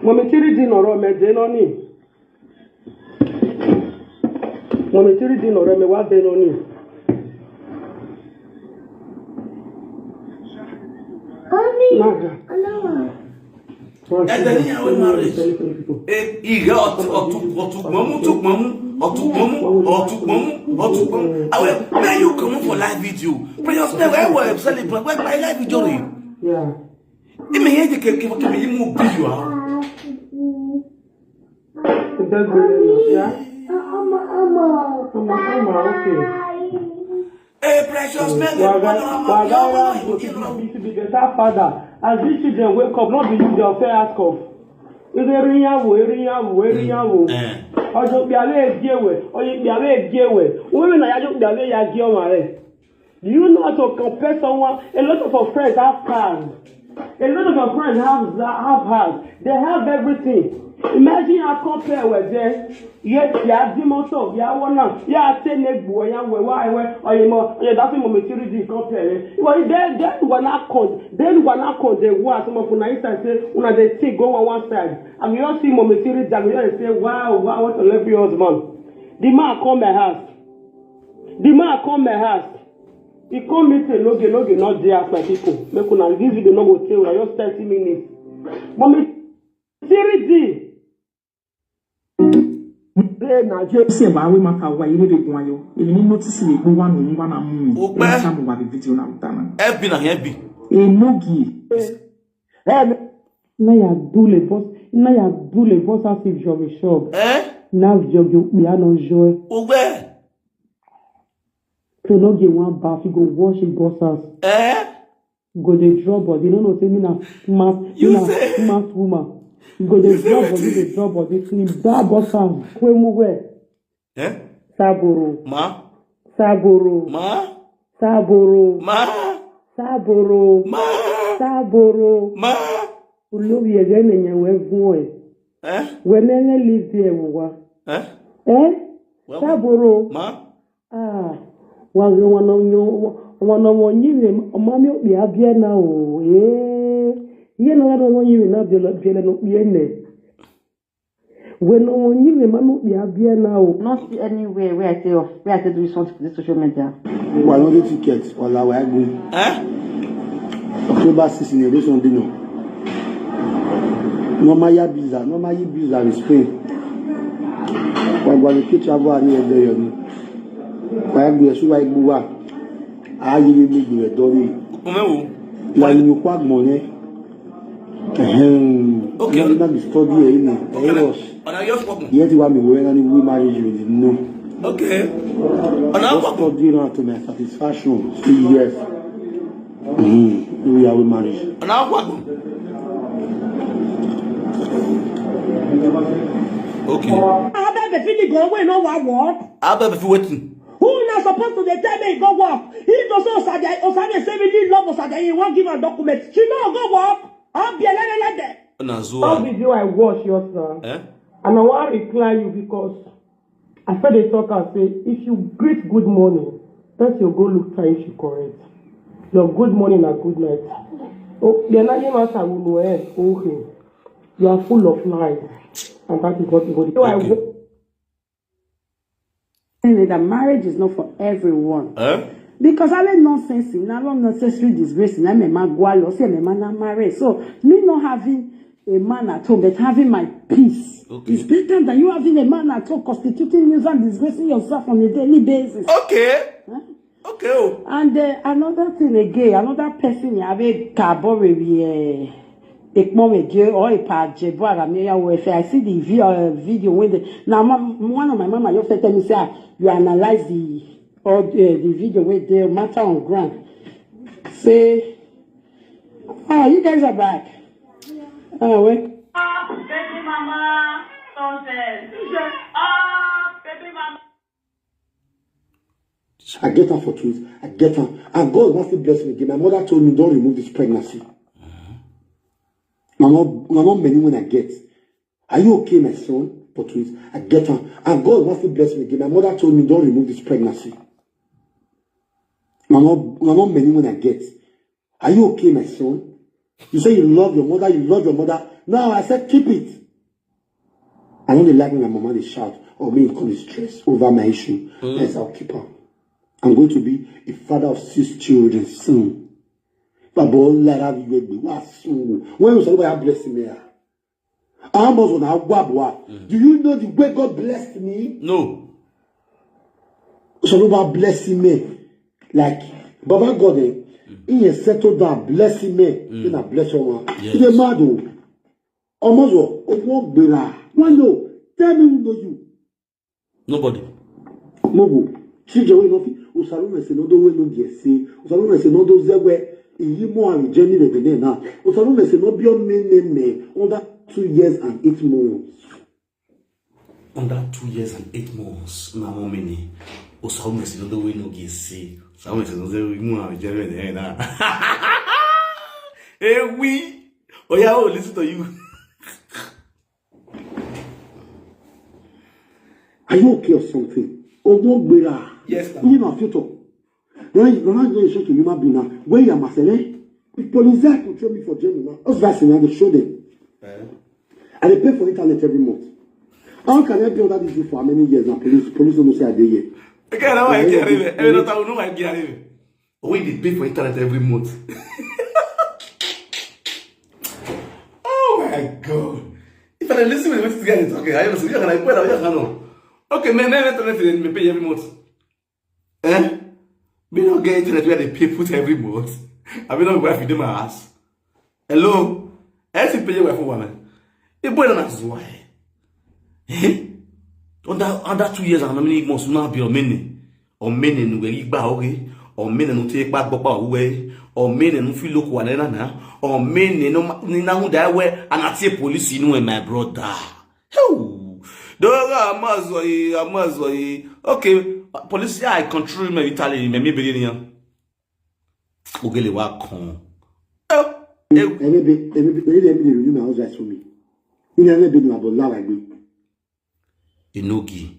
Mommy tiri di Nora me denoni. Mommy tiri di Nora me wa denoni. Naga. And then you marriage. He got or where you come for live video? Precious Meg, where were celebrate? Where my live video? Yeah. You may hear the cake, you move video. Yeah. Okay. Hey, Precious Meg, to be better father. As these children wake up, not be you the affair ask of. Is a rinyawo. Ojo be ale ejewe, oye be ale ejewe. Women are just be ale ya gi omare. Do you know how to compare someone? A lot of our friends have cars. A lot of our friends have house. They have everything. Imagine I compare with them. Yes, yeah, Dimoto, yeah, one now. Yeah, 10 egg boy, yeah, why, or you know, that's what material compare. Well, then one account, they want some of nice and say, when they take go on one side. And you all see my material that we say, wow, what a lovely husband. The man come my house. He come me say, no, not there as my people. Make una give you the no go tell, I just 30 minutes. Mommy, serious. Na Jesse ba we maka wa ile be gun ayo ele notice le gbo wa no ngwa na mu e ka mo wa be video na mtana ebi na ebi enogie na ya do le boss as if you be shop Now you be an njoh. Ugbe. So no get one bath, you go wash in bossers. Go they drop body. You know say me na mass woman. You go they drop body, clean that bossers. Kwe muwe. Saboro. Ma. Saboro. Ma. Saboro. Ma. Saboro. Ma. Saboro. Ma. Ulubi again and you went. When I live there, Saboro. Ma. One on you, Mammy, be a Vienna. You know, I don't want you in a Vienna. When on you, Mamma, be a Vienna. Not anywhere where I say do something for the social media. Well, not the tickets, or la wagon. October 6 in a race on dinner. No, my bizarre, no, my bizarre in Spain. When one kitchen about here, there, why be a sure I go back. I will make you a dory. Like you quack money. Okay, I'm not studying it. Yet, you want me when any woman marriage you didn't know. Okay. Just studying out to my satisfaction. 3 years. We are married. Okay. I bet the feeling go away, no what? I bet if you waiting. Who not supposed to tell me go work? He does also say me love us he won't give a document. She don't go work. I'll be a like that. How video I watch your son? And I want to reply you because I felt they talk and say if you greet good morning, that's your go look time if you correct. Your good morning and good night. Oh, you're not even answer okay. You are full of lies. And that is what you go. That marriage is not for everyone. Because I mean nonsense, not necessary disgrace. I'm a man go lost, I'm a man not married. So me not having a man at home, but having my peace is better than you having a man at home constituting you and disgracing yourself on a daily basis. Okay. Okay. And another thing again, another person you have a carbon or a page, I see the video when the now one of my mama you tell me say you analyze the video with the matter on ground. Say, you guys are back. Wait. Baby mama, baby mama. I get her for truth. I get her. And God wants to bless me again. My mother told me don't remove this pregnancy. I'm not many when I get. Are you okay, my son? For truth. I get her. And God wants to bless me again. My mother told me don't remove this pregnancy. I'm not many when I get. Are you okay, my son? You say you love your mother, Now I said keep it. I don't like when my mama they shout or me call stress over my issue. Yes, I'll keep her. I'm going to be a father of 6 children soon. But when you say God bless me, do you know the way God blessed me? No. So God blessing me. Like Baba God, he has settled down, blessing me. Then I bless one. He's mad. Almost one bela. One no. Tell me who know you. Nobody. Mobo. Children will not. Usalome se no do we no giesi. Usalome se no do zewe. Iyi mo and journey the benin now. Usalome se no be on me under 2 years and 8 months. Under 2 years and 8 months. Na mo many. Usalome se no do we no giesi. Usalome se no do we mo and journey the benin now. Hey we. Oh yeah, listen to you. Are you okay or something? Yes, sir. You know, future. When you don't show to human being now, where you are Marcelin, if police to throw me for jail now, us guys and they show them. And they pay for internet every month. How can I be under this for how many years now? Police don't say I did here. Okay, now I get it. Every time I know I get it. When they pay for internet every month. Oh my God. If I listen to what this guy is talking, I understand. I know. Okay, me internet me pay every month. Me don't get internet where they pay put every month. I mean, not wife in my ass. Hello? I see pay your wife for woman. The boy don't ask why. Under 2 years, and many months now be or many no we ba ore, or many no take back papa away, or many no feel look one na, or many no ni na hu da we and atie police no my brother. Hoo. Dora amazoi. Okay, police I control me Italy me be ni yan. Ogele wa kon. Maybe you my house for me. You never been about love like me. Enogie,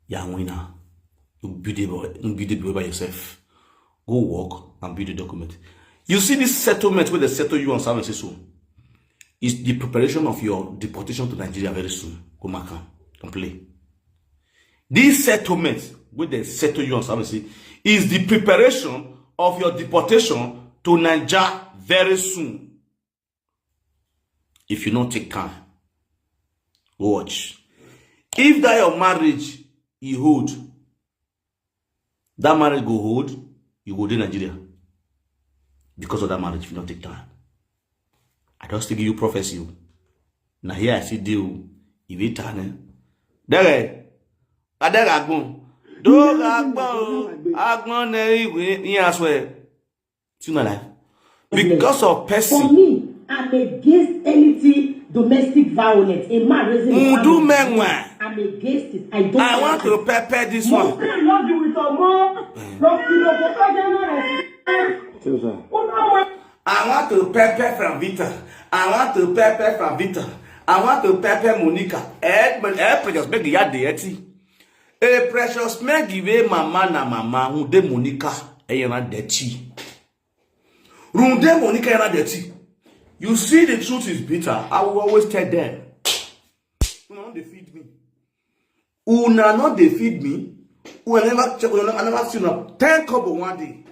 ya winner. You build it by yourself. Go work and build a document. You see this settlement where they settle you on San Francisco is the preparation of your deportation to Nigeria very soon. Go Maka, don't play. This settlement where they settle you on San Francisco is the preparation of your deportation to Nigeria very soon. If you don't take time, go watch. If that your marriage you hold, that marriage go hold, you go to Nigeria. Because of that marriage, if you don't take time. I just give you prophecy. Now here I see deal. If it turn, there, agbon. Do agbon ne I swear. See my life. Because of person. For me, I'm against anything domestic violence. A man raising a family. I'm against it. I want to prepare this one. I want to prepare from Vita. I want to prepare from Vita. I want to prepare Monica. Precious make ya deity. Precious make give mama na mama who de Monica na deity. Runde Monica na deity. You see the truth is bitter. I will always tell them. Una not defeat me. Una not defeat me. I never seen a 10 kobo one day.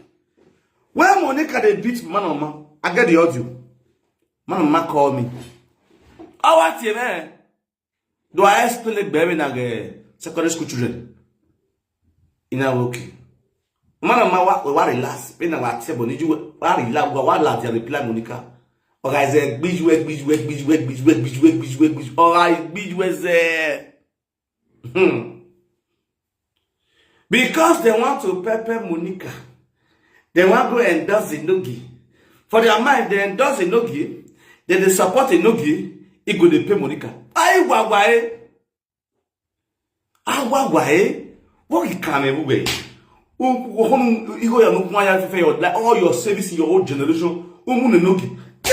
When Monica they beat man, I get the audio. Man call me. Oh, what you man? Do I explain it baby na secondary school children? Ina okay. Man wa relax. Be na wa table ni ju wa relax wa la ti reply Monica. Okay, say bijwe. Alright, bijwe. Because they want to pepper Monica. They want to endorse Enogie. For their mind, they endorse Enogie. Then they support Enogie. It go they pay Monica. Aye, wawae. What you come away? You go and look like all your service in your old generation. Enogie. They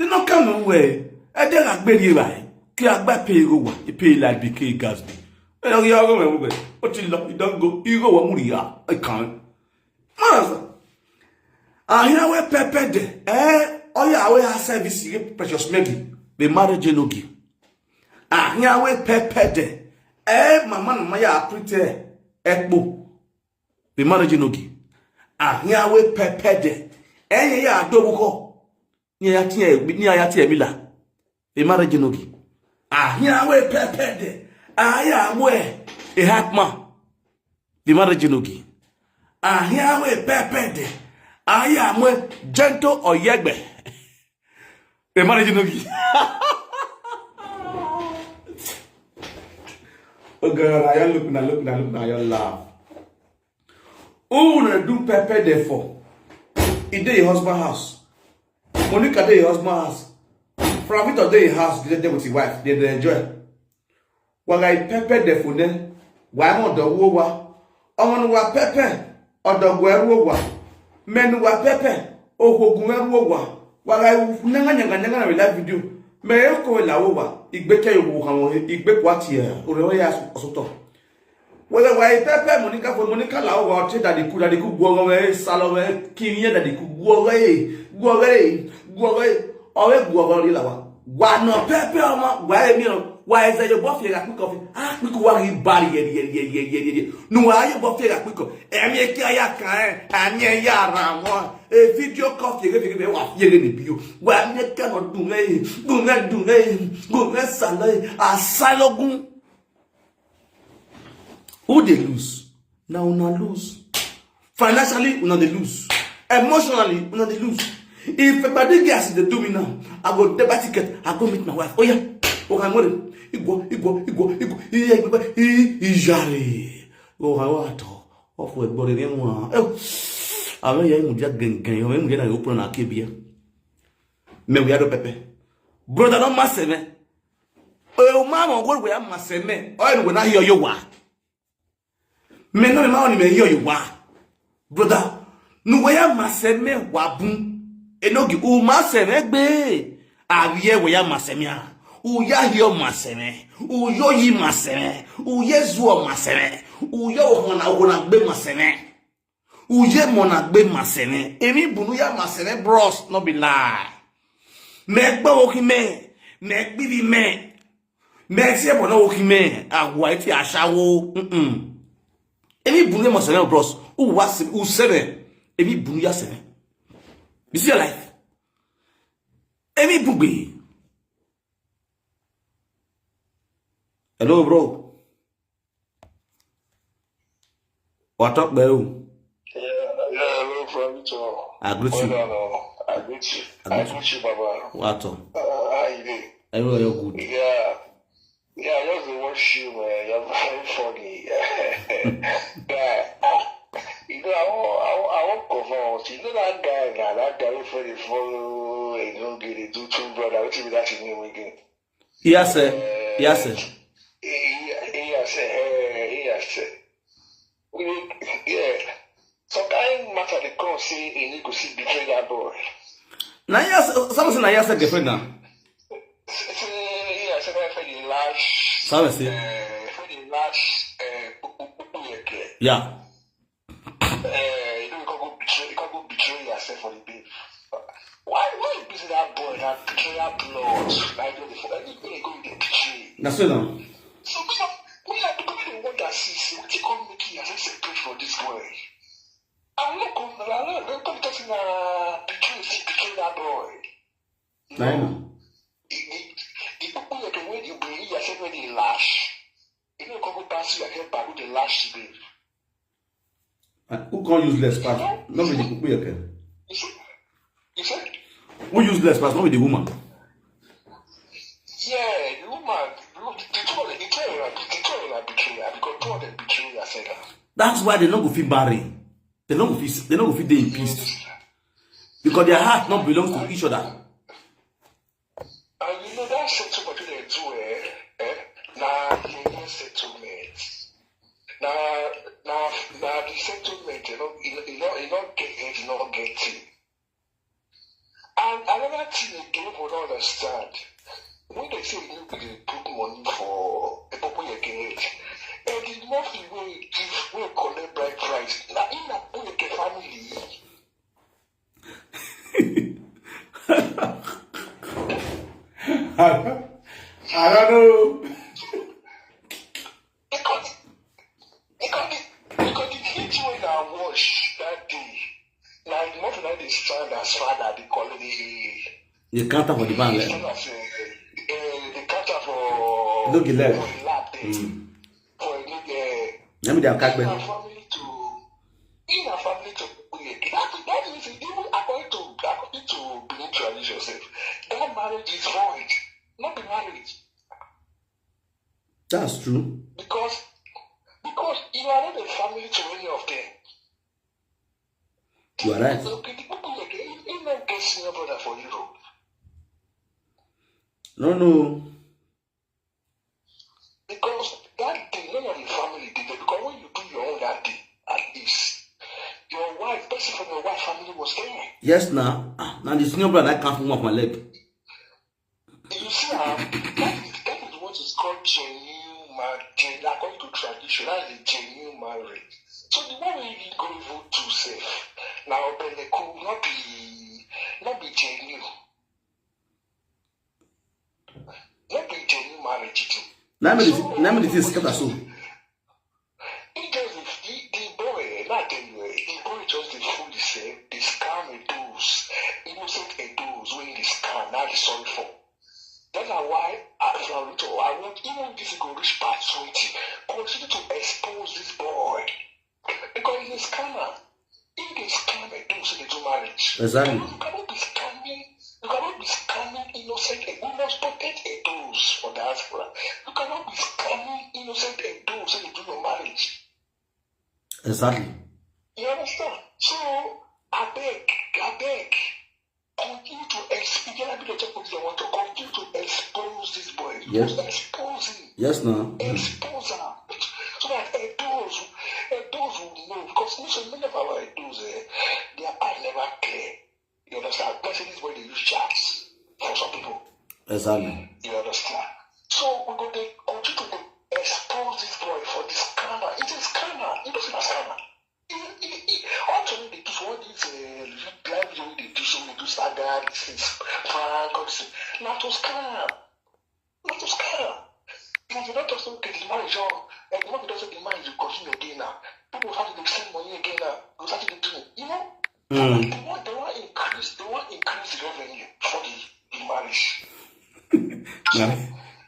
don't come away. I don't like baby right. Pay go. You pay like BK Gatsby. I don't go. You go Muria. I can't. I hear where Pepe de. Oh yeah, we have service. Precious Maggie. The marriage Enogie. I hear where Pepe de. Mama Maya pretty. Ekbo. The marriage Enogie. I hear where Pepe de. Ya dobuko. Ni ayati mila. The marriage Enogie. I hear where Pepe de. I am where a hackman. The marriage Enogie. I hear where Pepe. I am where gentle or yegbe. The marriage Enogie. Oh girl, I look now, you laugh. Who will do Pepe there for? It day your husband house. Monica day your husband house. From it or day house, they with his wife, they enjoy. While I pepper the phone, why not the wowa? On wa pepper or the werwowa. Men wa pepper or who werwowa. While I never with that video. May I call la wowa? Ik beke you who ik bek what here or also. Well, why pepper Monica for Monica la that they could go away, Salome, Kinya that they could go away, or go away. Why not pepper? Why why is that your buffet a quick coffee? Ah, we could worry body. No, I your buffet a quick coffee. And a video coffee, if you want to get you. Why you cannot do go salad, a saloon. Who they lose? Now, not lose. Financially, we not they lose. Emotionally, we not they lose. If a body gas is the do me now, I go debit ticket, I go meet my wife. Oh yeah, okay, I'm Ijari. Oh, hawato. Off with body them one. Oh, I mean, you just gang. You mean, you open a kibia. Me we are pepe. Brother, don't mass me. Oh, mama, what we are mass me. Oh, when I hear you wa. Me no man me hear you wa. Brother, no we are mass me wabun. Enogie u mass me be. Awie we are mass me. Uya hiyo maseme, uyo yi maseme, uye zuo maseme, uyo hona gbe maseme, uye mona gbe maseme. Emi bunu ya maseme bros, no be lie. Me gba woki me gbibi me se bona woki me, agwa iti ashawo. Emi bunu ya maseme bros, u seme, emi bunu ya seme. You see your life? Emi bugbe. Hello, bro. What up, bro? Yeah, hello, Frank. I greet you. I greet you. I greet you, Baba. What up? How you doing? I know you're good. Yeah, I just watch you, man. You're very funny. You know, I won't confess. You know that guy for the follow, you know, get it, do two brother. What is that in him again? Yes, sir. Yes, sir. Yeah. Some kind matter they come say he need to see betray that boy. Now yes, something I yes girlfriend now. Yeah, so for the last. Sorry, see. For the last. Yeah. You know you can go betray yourself for the babe. Why you busy that boy that betray that blood? Like you go betray. That's it now. So we are the one that sees what you come making yourself separate for this boy. I'm not going to talking betray that boy. I know. The people that when you bring yourself when they lash, you know, come pass your head back with the lash babe. Who can't use less pass? Not with the people you can. You said? Who use less pass? Not with the woman. Yeah, the woman. That's why they not go feel marry. They not go feel they in peace. Because their heart not belongs to each other. And you know that settlement they do, now the settlement. Now the settlement, you not get it, you not get it. And another thing again we don't understand. When they say you put money for a people you get, and the money we give, we collect bride price. Now in a boy family. I don't know. Because the video when I watched that day, now the money that they stand as father, they call it the counter for the bank. the counter for Look at that. For let me have cat in our family to that is even according to being tradition yourself, that marriage is void, not the marriage. That's true. Because you are not a family to any of them. You are right. Okay, the people like you not get senior brother for Europe. No. Because that day, none of the family did it. Because when you do your own that day, at least, your wife, person from your wife family was there. Yes, now the senior brother I can't move off my leg. You see how that is what is called genuine marriage. According to tradition, that is a genuine marriage. So the one you go vote to safe. Now, but they could not be genuine. Not be genuine marriage. Let me this cut so. He does the boy, not the boy just the fool the same, the scam a dose, innocent a dose when the scam, not the sorry for. That's why I want even this to go reach part 20, continue to expose this boy. Because he's a scammer. If they scam a dose in the marriage, exactly. you cannot be scamming You cannot be scamming innocent and we must protect those for diaspora. You cannot be scamming innocent and those when you do your marriage. Exactly. You understand? So, I beg, continue to expose. I want to continue to expose this boy. Yes. Expose him. Yes, no. Expose him. So that those who know, because many of our those, their eye never clear. You understand? That's this way they use chats for some people. Exactly. You understand? So we're going to continue to expose this boy for this scammer. It's a scammer. It doesn't a scammer. Also, they do all these live video they do, so they do saga, this is Frank, not to scam. Not to scam. If you don't also get the marriage, and the money doesn't get marriage, you continue again now. People have to send money again now. You start to do it. You know? They want to increase the revenue for the marriage.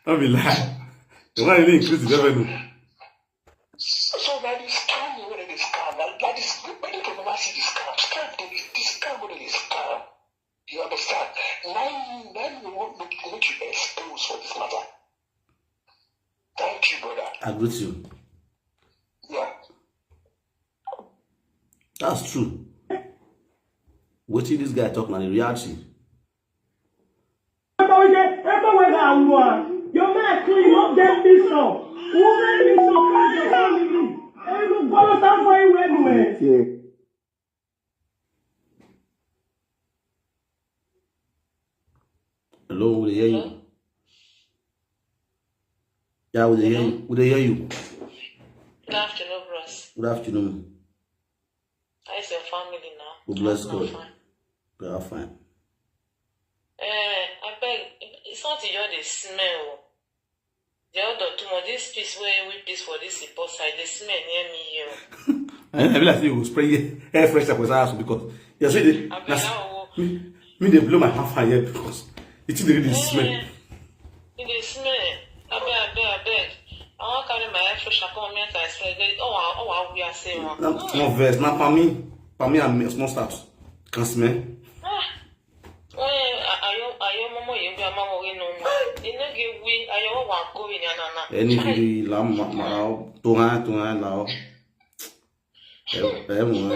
Don't be lying. They want to increase the revenue. So that is scam, when it is scam. That is, when you can never see the scam, when it is scam. You understand? Now we want to make you exposed for this matter. Thank you, brother. I agree with you. Yeah. That's true. What did this guy talk now? The reality. Your man clean up that fish up. Who made me so proud of family? And you go stand for you anywhere. Hello, we hear you. Yeah, we hear you. We hear you. Good afternoon, bros. Good afternoon. How's your family now? We bless I'm God. fine. We are fine. I beg, it's not just the smell. The other two more, this piece where we piece for this report side, the smell near me here. I feel like you will spray air fresh up with us because you see me they blow my half here because it's really smell. It is smell. I beg. I want to carry my air fresh up on me and I spray. Oh, we are saying one. No verse, not for me and small steps. Can smell. Any lam lao tunga lao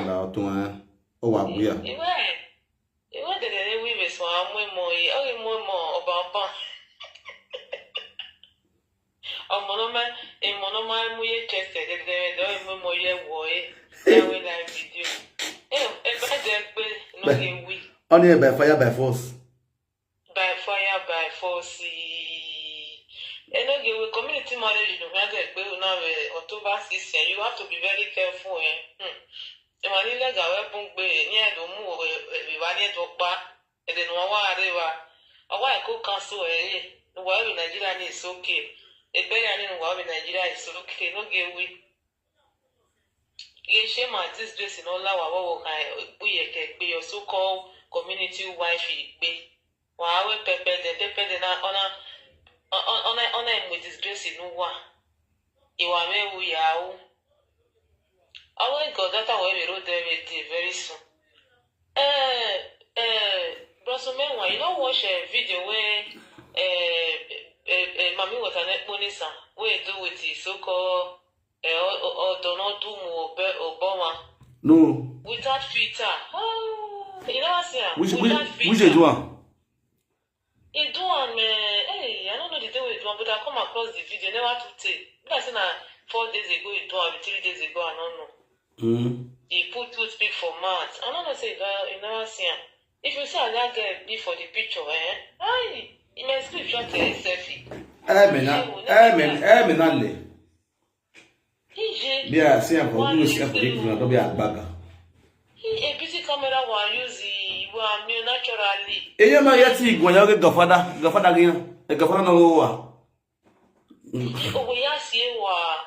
lao tunga owabuya. Iwe de we be so amwe mo obapa. Monoma mu ye chest de mo ye wo we live video. No we. Only by fire by force. By fire by force. Enogie, with community marriage, you have October 6th, and you have to be very careful. The money like a weapon near the move, we want it to back, and then one a white cook cancel the war in Nigeria is okay. A better in war in Nigeria is okay. No get we. You shame at this dress in all our we be your so called community wife. Wow, pepper the honor. On with this dress in one. You are where we are. I will go that way we wrote very soon. Brosman, you don't watch a video where Mammy was an exponent. Where do with the so called Donald Obama? No. Without Twitter. Oh, you know what's which is one? It do man. Hey, I don't know the day we do, but I come across the video. Never to take. I said 4 days ago it do, 3 days ago I don't know. He put toothpick for mouth. I don't know say you never see him. If you see that girl be for the picture, aye, he may screenshot a selfie. Amen. Yeah, see, I'm going to see a bagger. A busy camera will use the naturally. Eh, you might see when you get Gafada again. A Gafana no. Oh, yes, you are.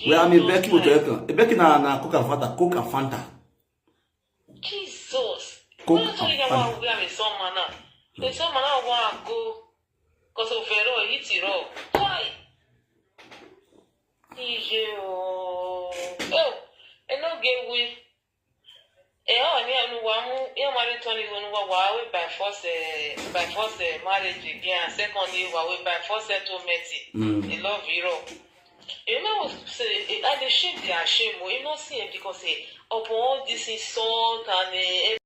We are me Becky with a Becky na Coca Fanta. Jesus. Coca Fanta. We have some manner. There's some manner want to go because of Vera hit it all. Why? Oh, and not get with by force marriage again, and secondly, by force settlement. They love Europe. You know, say, and they shame their shame. You know, see, because upon all this insult and